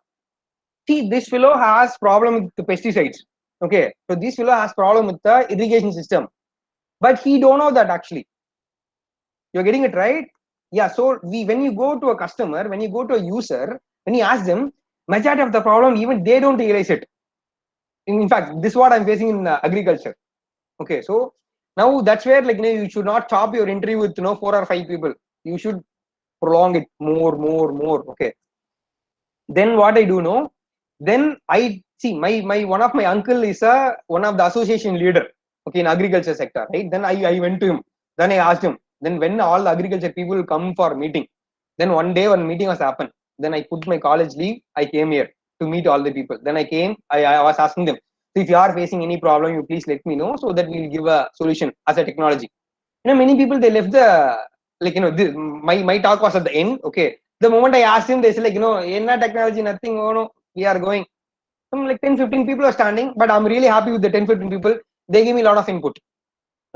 See, this fellow has problem with the pesticides. Okay, so this fellow has problem with the irrigation system, but he don't know that actually. You're getting it right? Yeah. So when you go to a customer, when you go to a user, when you ask them, majority of the problem even they don't realize it. In fact, this is what I'm facing in agriculture. Okay, so now that's where you should not stop your interview with 4 or 5 people. You should prolong it more. Okay. Then what I do know, then I see my one of my uncle is one of the association leader. Okay, in agriculture sector, right? Then I went to him. Then I asked him. Then when all the agriculture people come for meeting, then one day one meeting was happened. Then I put my college leave. I came here to meet all the people. Then I came. I was asking them. So if you are facing any problem, you please let me know so that we'll give a solution as a technology. Many people they left the my talk was at the end. Okay, the moment I asked him, they said enna technology, nothing. Oh no, we are going. Some 10-15 people are standing, but I'm really happy with the 10-15 people. They give me a lot of input.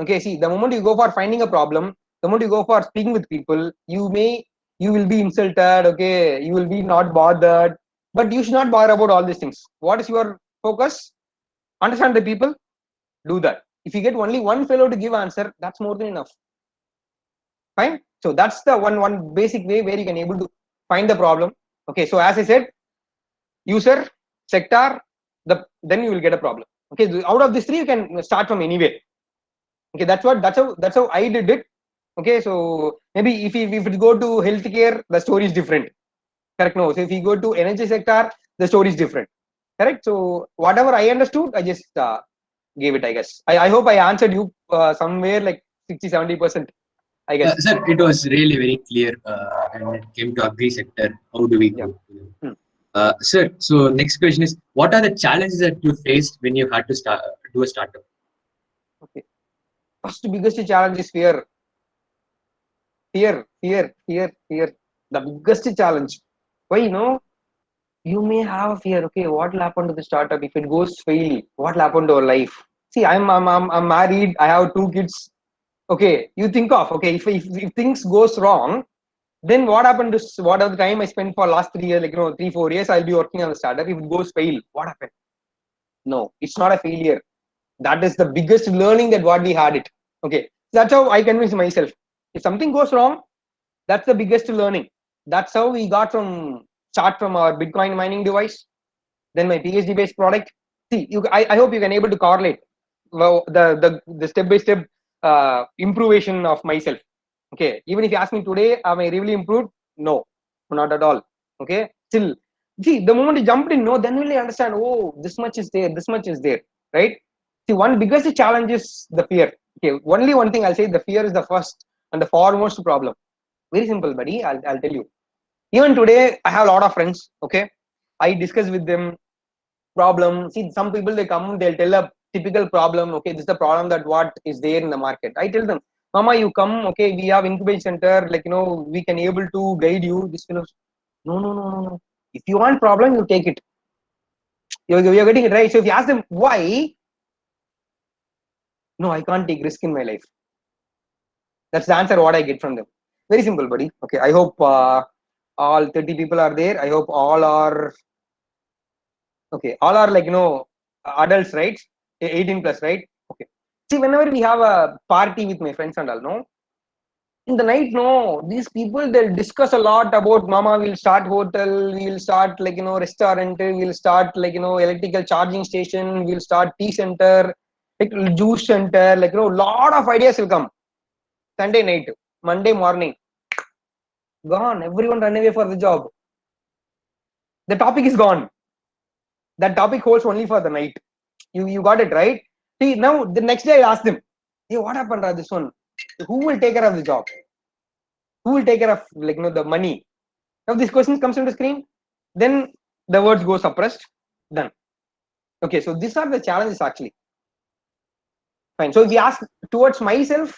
Okay, see, the moment you go for finding a problem, the moment you go for speaking with people, you will be insulted. Okay, you will be not bothered, but you should not bother about all these things. What is your focus? Understand the people. Do that. If you get only one fellow to give answer, that's more than enough. Fine. So that's the one basic way where you can able to find the problem. Okay. So as I said, user, sector, then you will get a problem. Okay. Out of these three, you can start from anywhere. Okay. That's how I did it. Okay. So maybe if we go to healthcare, the story is different. Correct? No. So if we go to energy sector, the story is different. Correct. So whatever I understood, I just gave it. I guess. I hope I answered you somewhere like 60-70%. I guess. Sir, it was really very clear when it came to agri sector. How do we Yeah. go? Sir, so next question is, what are the challenges that you faced when you had to do a startup? Okay. First biggest challenge is fear. Fear. The biggest challenge. Why you may have fear. Okay, what will happen to the startup if it goes fail? What will happen to our life? See, I'm married. I have 2 kids. Okay, you think of if things goes wrong, then what happened to what are the time I spent for last 3 years, 3-4 years, I'll be working on the startup. If it goes fail, what happened? No, it's not a failure. That is the biggest learning that what we had it. Okay, that's how I convince myself. If something goes wrong, that's the biggest learning. That's how we got from start from our Bitcoin mining device, then my PhD based product. See, I hope you can able to correlate the step by step improvement of myself. Okay, even if you ask me today, am I really improved? No, not at all. Okay, still, see, the moment you jumped in, no, then will you understand. Oh, this much is there, this much is there, right? See, one biggest challenge is the fear. Okay, only one thing I'll say: the fear is the first and the foremost problem. Very simple, buddy. I'll tell you. Even today, I have a lot of friends. Okay, I discuss with them problem. See, some people they come, they'll tell a typical problem. Okay, this is the problem that what is there in the market. I tell them, Mama, you come. Okay, we have incubation center. We can able to guide you. This fellows, no. If you want problem, you take it. You're getting it right. So if you ask them why, no, I can't take risk in my life. That's the answer what I get from them. Very simple, buddy. Okay, I hope all 30 people are there. I hope all are okay. All are adults, right? 18 plus, right? Okay. See, whenever we have a party with my friends and all, no, in the night, no, these people they'll discuss a lot about mama. We'll start hotel. We'll start restaurant. We'll start electrical charging station. We'll start tea center, juice center. Lot of ideas will come. Sunday night, Monday morning, gone. Everyone run away for the job. The topic is gone. That topic holds only for the night. You got it right. See, now the next day I ask them, hey, what happened to this one? Who will take care of the job? Who will take care of the money? Now this question comes on the screen, then the words go suppressed. Done. Okay, so these are the challenges actually. Fine. So if you ask towards myself,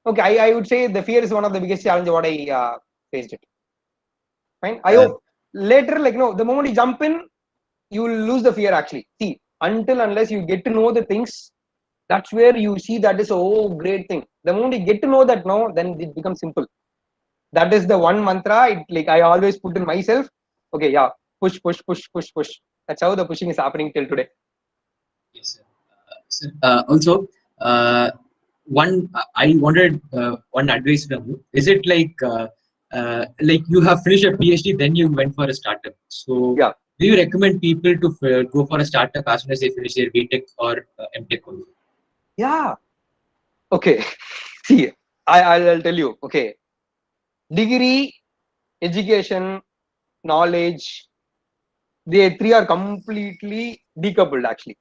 okay, I would say the fear is one of the biggest challenges what I faced it. Fine. I hope later, like the moment you jump in, you will lose the fear actually. See, until unless you get to know the things, that's where you see that is a great thing. The moment you get to know that now, then it becomes simple. That is the one mantra. Like I always put in myself. Okay, yeah, push, push, push, push, push. That's how the pushing is happening till today. Yes, sir. Also, I wanted one advice from you. Is it like you have finished a PhD, then you went for a startup? So, Yeah, do you recommend people to go for a startup as soon as they finish their BTech or MTech? yeah. Okay. See, I'll tell you. Okay, degree, education, knowledge, they three are completely decoupled actually.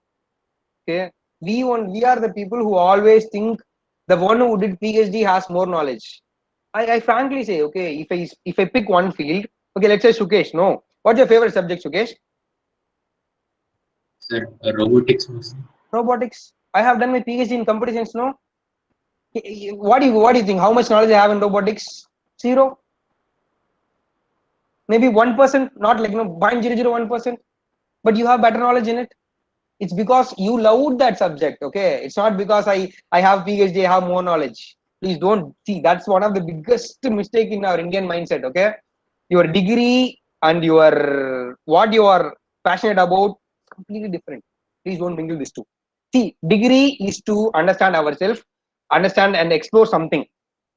Okay, we are the people who always think the one who did PhD has more knowledge. I frankly say, okay, if I pick one field, okay, let's say Sukesh. No, what's your favorite subject, Sukesh? Sir, robotics mostly. Robotics. I have done my PhD in computer science. No, what do you think? How much knowledge I have in robotics? Zero. Maybe 1%, not like 0.001%, but you have better knowledge in it. It's because you loved that subject. Okay, it's not because I have PhD, I have more knowledge. Please don't see, that's one of the biggest mistake in our Indian mindset. Okay, your degree and your what you are passionate about completely different. Please don't mingle these two. See, degree is to understand ourselves, understand and explore something.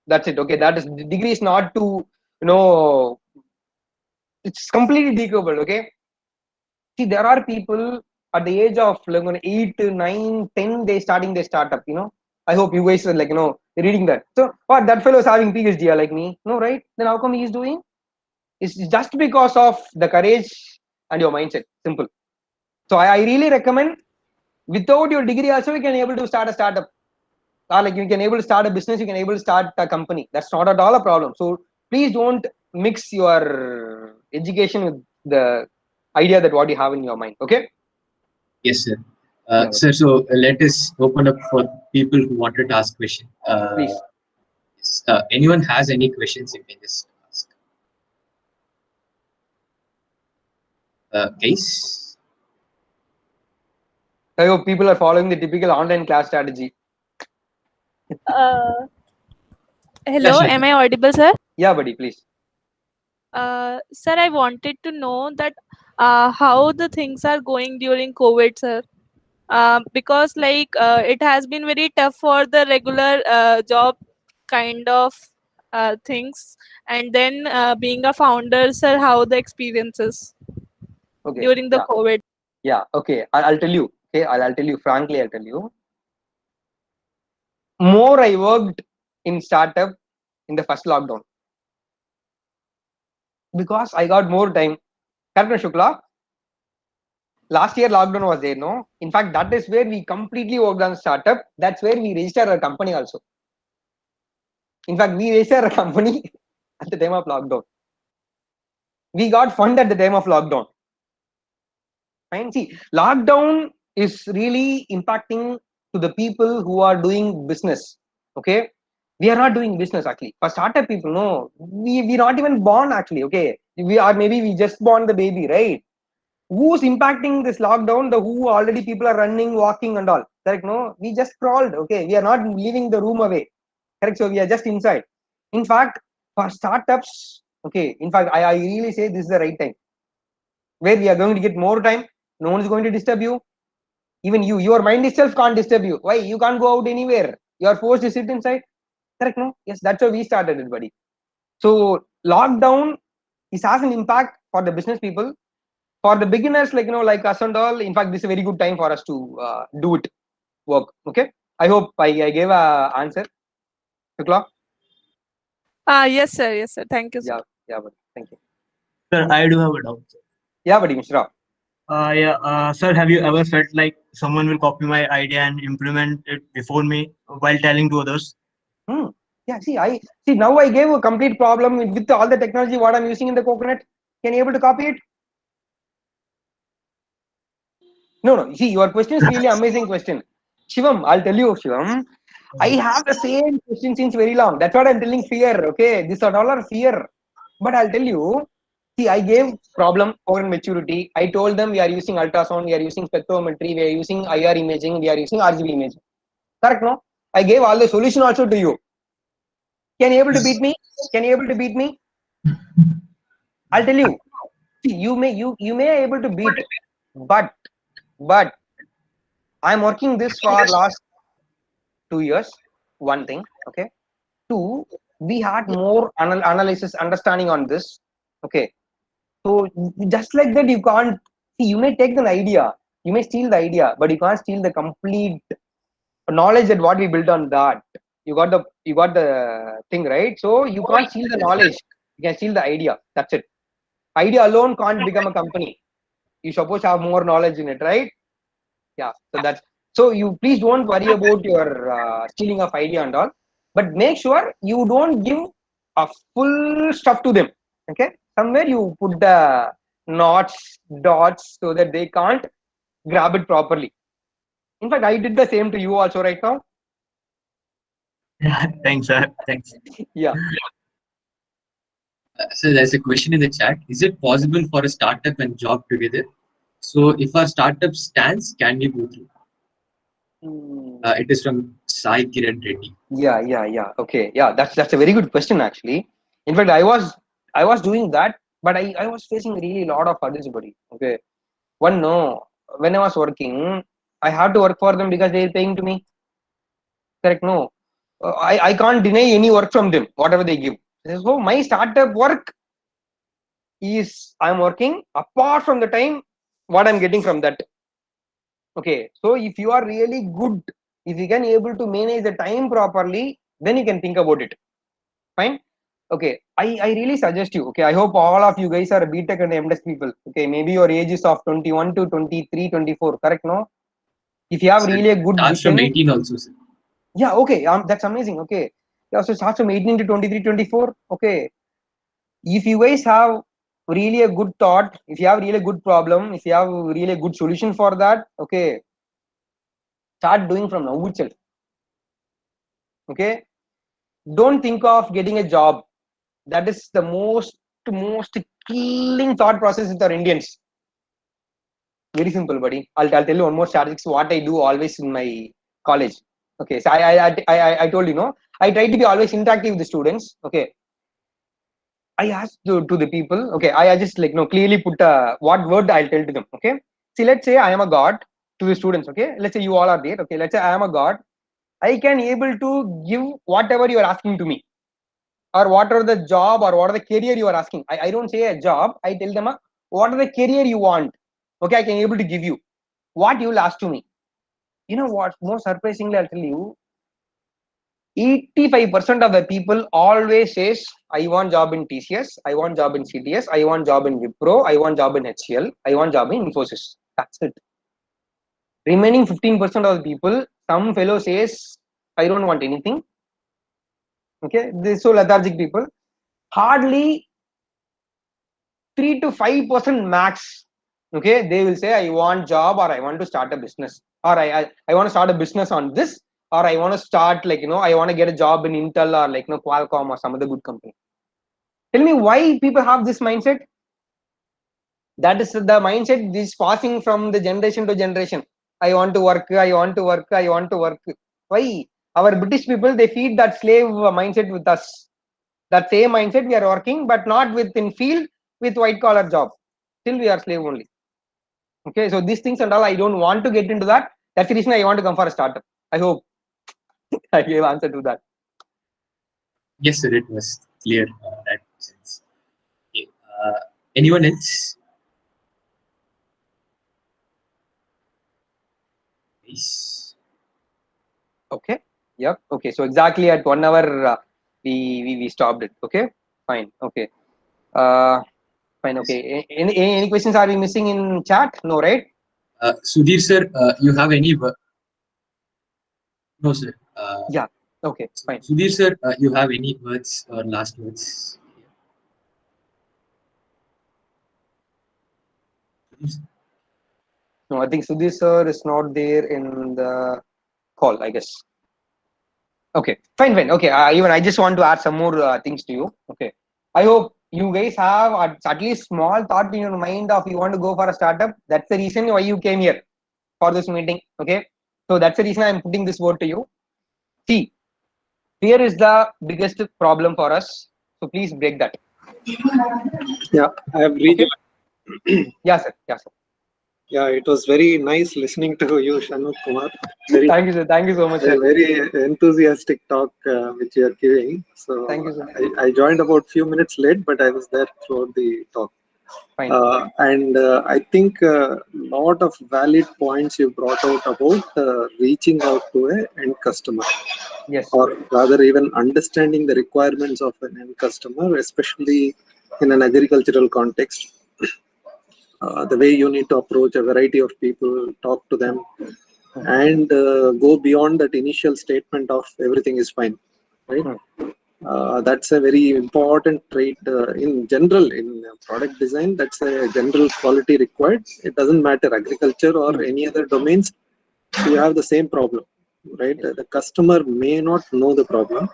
That's it. Okay, that is, degree is not to, you know it's completely decoupled. Okay, see, there are people at the age of like 8, 9, 10, they starting their startup. I hope you guys are like reading that. So what, that fellow is having PhD like me? No, right? Then how come he is doing? It's just because of the courage and your mindset. Simple. So I really recommend, without your degree also you can able to start a startup, or like you can able to start a business, you can able to start a company. That's not at all a problem. So please don't mix your education with the idea that what you have in your mind. Okay. Yes, sir. Yeah, Sir, so let us open up for people who wanted to ask questions. please. Yes, anyone has any questions, you can just ask. Guys? I hope people are following the typical online class strategy. Uh, Yeah, Hello, sure. am I audible, sir? Yeah, buddy, please. Sir, I wanted to know that how the things are going during COVID, sir. Because it has been very tough for the regular job kind of things, and then being a founder, sir, how the experiences Okay. during the Yeah. COVID. Yeah. Okay. I'll tell you. Okay. I'll tell you frankly. I'll tell you. More I worked in startup in the first lockdown because I got more time. Correct, Shukla? Last year lockdown was there, no? In fact, that is where we completely worked on startup. That's where we registered our company also. In fact, we registered a company at the time of lockdown. We got fund at the time of lockdown. Fine. See, lockdown is really impacting to the people who are doing business. Okay, we are not doing business actually. For startup people, no, we not even born actually. Okay, we are, maybe we just born the baby, right? Who's impacting this lockdown? The who already people are running, walking, and all. Correct? No, we just crawled. Okay, we are not leaving the room away. Correct? So we are just inside. In fact, for startups, okay. In fact, I really say this is the right time where we are going to get more time. No one is going to disturb you. Even your mind itself can't disturb you. Why? You can't go out anywhere. You are forced to sit inside. Correct? No? Yes, that's how we started it, buddy. So lockdown is has an impact for the business people. For the beginners, like us and all. In fact, this is a very good time for us to do it, work. Okay. I hope I gave a answer. Shukla? Yes, sir. Yes, sir. Thank you, sir. Yeah, yeah, buddy. Thank you. Sir, I do have a doubt. Yeah, buddy, Mishra. Sir, have you ever felt like someone will copy my idea and implement it before me while telling to others? Yeah, Yeah, see now I gave a complete problem with all the technology what I'm using in the Coconut. Can you able to copy it? No. See, your question is really amazing question. Shivam, I'll tell you, Shivam. I have the same question since very long. That's what I'm telling fear. Okay, this are all are fear. But I'll tell you. See, I gave problem over maturity. I told them we are using ultrasound, we are using spectrometry, we are using IR imaging, we are using RGB imaging. Correct, no? I gave all the solution also to you. Can you able to beat me? Can you able to beat me? I'll tell you. See, you may able to beat, but I'm working this for last 2 years. One thing, okay. Two, we had more analysis understanding on this. Okay, so just like that, you can't see. You may take the idea, you may steal the idea, but you can't steal the complete knowledge that what we built on that. You got the thing right. So you can't steal the knowledge. You can steal the idea. That's it. Idea alone can't become a company. You supposed to have more knowledge in it, right? Yeah. So you please don't worry about your stealing of idea and all, but make sure you don't give a full stuff to them. Okay. Somewhere you put the knots, dots, so that they can't grab it properly. In fact, I did the same to you also right now. Yeah, thanks, sir. Thanks. Yeah. So there's a question in the chat. Is it possible for a startup and job together? So if our startup stands, can we go through? It is from Sai Kiran Reddy. Yeah. Okay. Yeah, that's a very good question actually. In fact, I was doing that, but I was facing really a lot of hurdles, buddy. Okay. One, no, when I was working, I had to work for them because they're paying to me. Correct? No. I can't deny any work from them, whatever they give. So my startup work is I'm working apart from the time what I'm getting from that. Okay. So if you are really good, if you can able to manage the time properly, then you can think about it. Fine. Okay. I really suggest you. Okay. I hope all of you guys are BTech and MTech people. Okay. Maybe your age is of 21 to 23, 24. Correct? No? If you have So really a good starts from vision. 18 also, sir. Yeah. Okay. That's amazing. Okay. Yeah. So starts from 18 to 23, 24. Okay. If you guys have really a good thought, if you have really a good problem, if you have really a good solution for that, okay, start doing from now itself. Okay. Don't think of getting a job. That is the most killing thought process with our Indians. Very simple, buddy. I'll tell you one more strategies what I do always in my college. Okay, so I told you, no, I try to be always interactive with the students. Okay, I asked to the people. Okay, I just like no clearly put what word I'll tell to them. Okay, see, let's say I am a god to the students. Okay, let's say you all are there. Okay, let's say I am a god. I can able to give whatever you are asking to me, or what are the job or what are the career you are asking. I don't say a job. I tell them what are the career you want. Okay, I can able to give you what you will ask to me. You know what? Most surprisingly, I'll tell you, 85% of the people always says, I want job in TCS, I want job in CTS, I want job in Wipro, I want job in HCL, I want job in Infosys. That's it. Remaining 15% of the people, some fellow says, I don't want anything. Okay, this so lethargic people. Hardly 3 to 5% max. Okay, they will say, I want job or I want to start a business, or I want to start a business on this, or I want to start like I want to get a job in Intel or like Qualcomm or some other good company. Tell me why people have this mindset. That is the mindset is passing from the generation to generation. I want to work, I want to work, I want to work. Why? Our British people, they feed that slave mindset with us. That same mindset we are working, but not within field with white collar job. Still we are slave only. Okay, so these things and all, I don't want to get into that. That's the reason I want to come for a startup. I hope I gave answer to that. Yes, sir. It was clear that sense. Okay. Anyone else? Yes. Okay. Yep. Okay. So exactly at 1 hour, we stopped it. Okay. Fine. Okay. Fine. Okay. Any questions are we missing in chat? No, right? Sudhir sir, you have any? No, sir. Yeah. Okay, fine. Sudhir sir, you have any words or last words? No, I think Sudhir sir is not there in the call, I guess. Okay, fine, fine. Okay, even I just want to add some more things to you. Okay, I hope you guys have at least small thought in your mind of you want to go for a startup. That's the reason why you came here for this meeting. Okay, so that's the reason I'm putting this word to you. See, fear is the biggest problem for us. So please break that. Yeah, I have reached. Okay. Yeah, sir. Yeah, sir. Yeah, it was very nice listening to you, Shanmugh Kumar. Very, Thank you, sir. Thank you so much, sir. very enthusiastic talk which you are giving. So Thank you, sir. I joined about few minutes late, but I was there throughout the talk. Fine. And I think a lot of valid points you brought out about reaching out to an end customer, Yes. or rather even understanding the requirements of an end customer, especially in an agricultural context. The way you need to approach a variety of people, talk to them, and go beyond that initial statement of everything is fine, right? That's a very important trait in general in product design. That's a general quality required. It doesn't matter agriculture or any other domains. You have the same problem, right? The customer may not know the problem,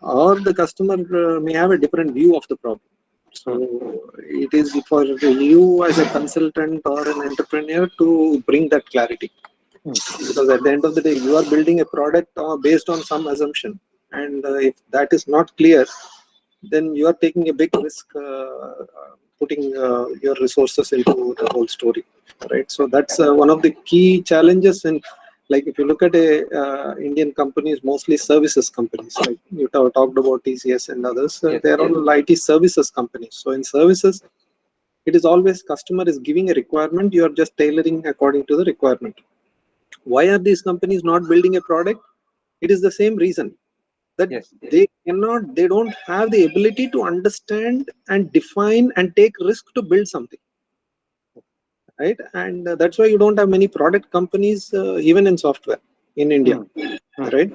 or the customer may have a different view of the problem. So it is for you as a consultant or an entrepreneur to bring that clarity, because at the end of the day you are building a product based on some assumption, and if that is not clear, then you are taking a big risk putting your resources into the whole story, right? So that's one of the key challenges. And like if you look at a Indian companies, mostly services companies, like you talked about TCS and others, Yes, they are all IT services companies. So in services, it is always customer is giving a requirement, you are just tailoring according to the requirement. Why are these companies not building a product? It is the same reason, that Yes. they don't have the ability to understand and define and take risk to build something, right? And that's why you don't have many product companies even in software in India, right?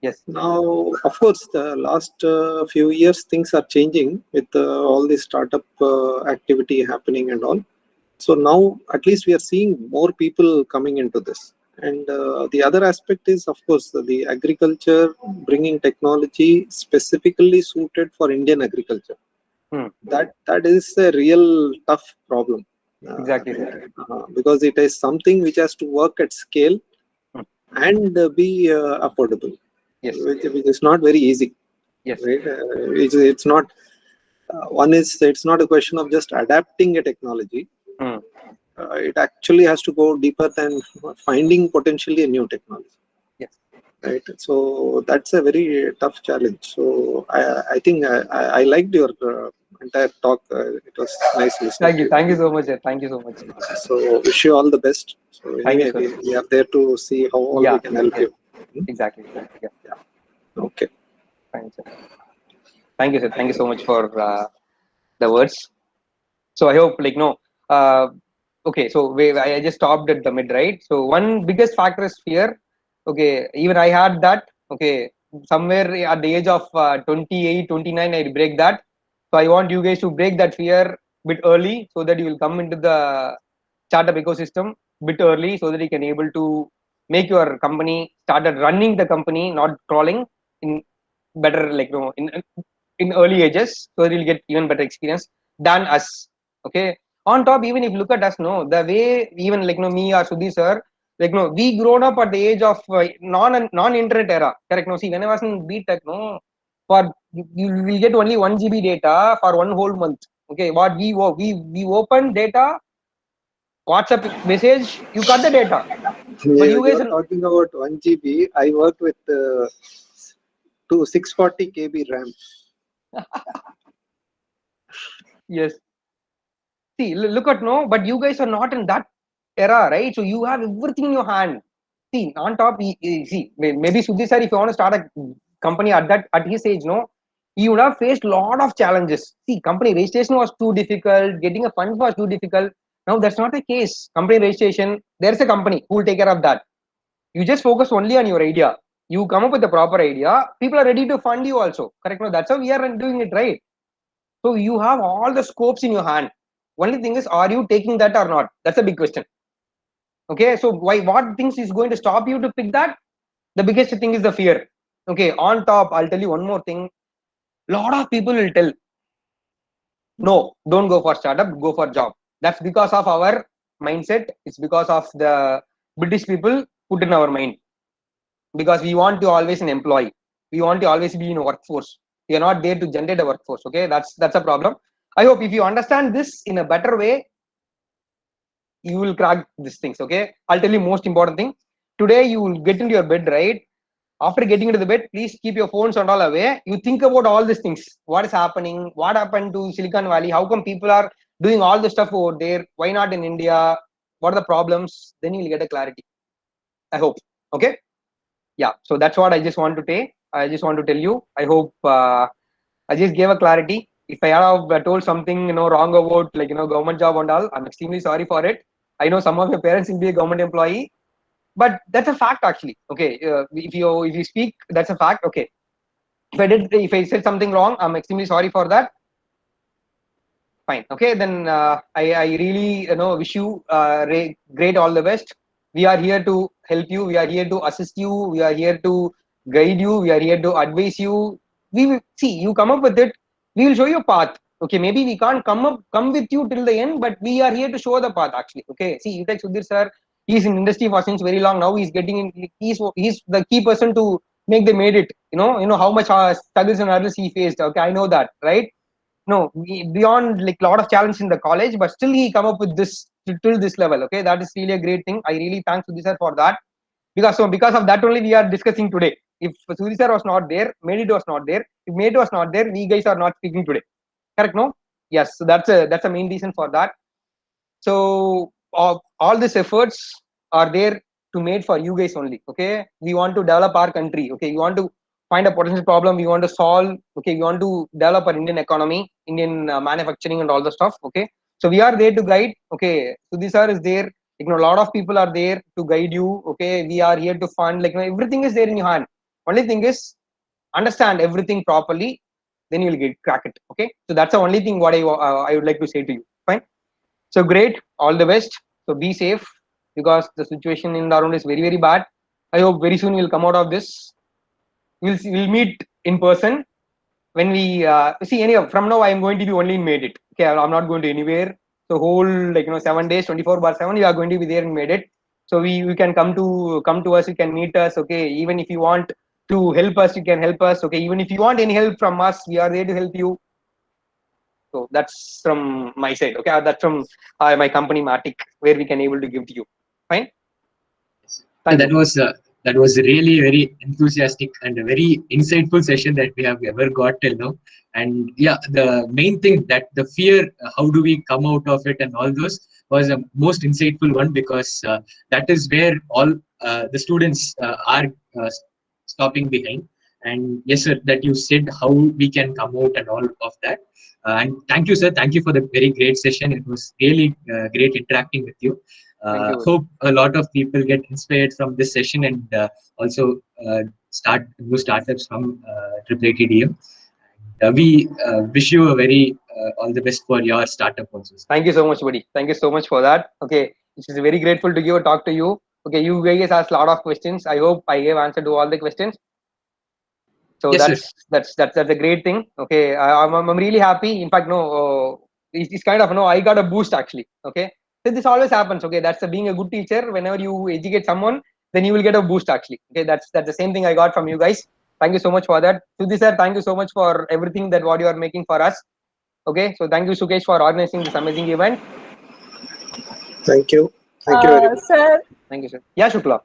Yes. Now, of course, the last few years things are changing with all the startup activity happening and all. So now at least we are seeing more people coming into this. And the other aspect is, of course, the agriculture bringing technology specifically suited for Indian agriculture. That is a real tough problem. Exactly. Because it is something which has to work at scale and be affordable, Yes. which is not very easy. Yes. Right? It's not. It's not a question of just adapting a technology. It actually has to go deeper than finding potentially a new technology. Yes. Right. So that's a very tough challenge. So I think I liked your entire talk. It was nice listening. Thank you. Thank you so much, sir. Thank you so much. So wish you all the best. So Thank anyway, you, sir. we are there to see how all we can help you. Exactly. Yeah. Okay. Fine, sir. Thank you, sir. Thank you so much for the words. So I hope, like, no. Okay, so I just stopped at the mid, right? So one biggest factor is fear. Okay, even I had that. Okay, somewhere at the age of 28, 29, I break that. So I want you guys to break that fear bit early, so that you will come into the startup ecosystem bit early, so that you can able to make your company started running the company, not crawling in better, like, no, in early ages, so that you'll get even better experience than us. Okay, on top, even if you look at us, no, the way even, like, no, me or Sudhi sir, like, no, we grown up at the age of non-internet era, correct? No, see, when I was in BTech, no, for you will get only 1 GB data for one whole month. Okay, what we open data, WhatsApp message, you cut the data. But you guys are talking about 1 GB. I work with 640 KB RAM. Yes. See, look at, no, but you guys are not in that era, right? So you have everything in your hand. See, on top, see, maybe Sudhi sir, if you want to start a company at his age, no, he would have faced a lot of challenges. See, company registration was too difficult, getting a fund was too difficult. Now that's not the case. Company registration, there's a company who will take care of that. You just focus only on your idea. you come up with a proper idea, people are ready to fund you also. Correct? No, that's how we are doing it, right? So you have all the scopes in your hand. Only thing is, are you taking that or not? That's a big question. Okay, so what things is going to stop you to pick that? The biggest thing is the fear. Okay, on top, I'll tell you one more thing. Lot of people will tell, no, don't go for startup, go for job. That's because of our mindset. It's because of the British people put in our mind. Because we want to always an employee. We want to always be in a workforce. We are not there to generate a workforce. Okay, that's a problem. I hope if you understand this in a better way, you will crack these things. Okay, I'll tell you most important thing. Today you will get into your bed, right? After getting into the bed, please keep your phones and all away. You think about all these things. What is happening? What happened to Silicon Valley? How come people are doing all the stuff over there? Why not in India? What are the problems? Then you will get a clarity. I hope. Okay. Yeah. So that's what I just want to say. I just want to tell you. I hope I just gave a clarity. If I have told something wrong about government job and all, I'm extremely sorry for it. I know some of your parents will be a government employee, but that's a fact actually. Okay, if you speak, that's a fact. Okay, if I said something wrong, I'm extremely sorry for that. Fine. Okay, then I really wish you great all the best. We are here to help you. We are here to assist you. We are here to guide you. We are here to advise you. We will see you come up with it. We will show you a path. Okay, maybe we can't come with you till the end, but we are here to show the path actually. Okay, see, you take Sudhir sir. He's in industry for since very long now. He's getting in. He's the key person to make them made it. You know how much struggles and hurdles he faced. Okay, I know that, right? No, beyond like lot of challenge in the college, but still he come up with this till this level. Okay, that is really a great thing. I really thank Sudhi sir for that, because of that only we are discussing today. If Sudhi sir was not there, Made was not there. If Made was not there, we guys are not speaking today. Correct? No? Yes. So that's a main reason for that. So all these efforts are there to made for you guys only. Okay, we want to develop our country. Okay, we want to find a potential problem, we want to solve. Okay, we want to develop our Indian economy, Indian manufacturing and all the stuff. Okay, so we are there to guide. Okay, Sudhi sir is there, a lot of people are there to guide you. Okay, we are here to fund, everything is there in your hand. Only thing is, understand everything properly, then you will get crack it. Okay, so that's the only thing what I would like to say to you. Fine. So great, all the best. So be safe, because the situation in Darun is very, very bad. I hope very soon we'll come out of this. We'll meet in person when we see. Anyhow, from now I am going to be only in Made It. Okay, I'm not going to anywhere. So whole 7 days, 24/7, you are going to be there in Made It. So we can come to us. You can meet us. Okay, even if you want to help us, you can help us. Okay, even if you want any help from us, we are there to help you. So that's from my side. Okay, that's from my company Matic, where we can able to give to you. Fine. And that was really very enthusiastic and a very insightful session that we have ever got till now. And yeah, the main thing, that the fear, how do we come out of it and all those, was a most insightful one, because that is where all the students are stopping behind. And yes, sir, that you said how we can come out and all of that. And thank you, sir. Thank you for the very great session. It was really great interacting with you. Hope a lot of people get inspired from this session, and also start new startups from AAA. We wish you a very all the best for your startup also. Thank you so much, buddy. Thank you so much for that. Okay, it is very grateful to give a talk to you. Okay, you guys asked a lot of questions. I hope I gave answer to all the questions. So yes, that's a great thing. Okay, I'm really happy. In fact, no, it's kind of I got a boost actually. Okay, so this always happens. Okay, that's being a good teacher. Whenever you educate someone, then you will get a boost actually. Okay, that's the same thing I got from you guys. Thank you so much for that. Sudhi sir, thank you so much for everything that what you are making for us. Okay, so thank you Sukesh for organizing this amazing event. Thank you. Thank you very much. Sir, Thank you, sir. Yeah, Shukla.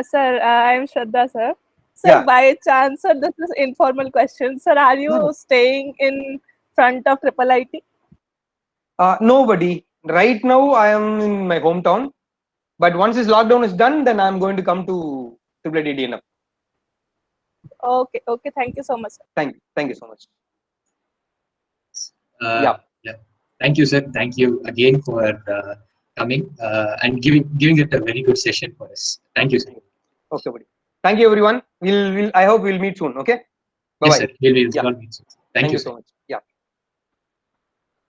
sir, I'm Shraddha, sir. Sir, Yeah. by chance, sir, this is informal question. Sir, are you staying in front of Triple IT? Nobody. Right now, I am in my hometown. But once this lockdown is done, then I'm going to come to DNF. Okay, okay. Thank you so much, sir. Thank you so much. yeah. Thank you, sir. Thank you again for coming and giving it a very good session for us. Thank you, sir. Okay, buddy. Thank you, everyone. I hope we'll meet soon. Okay. Bye Yes, bye. sir. We'll Yeah. meet soon. Thank Thank you, you sir. so much.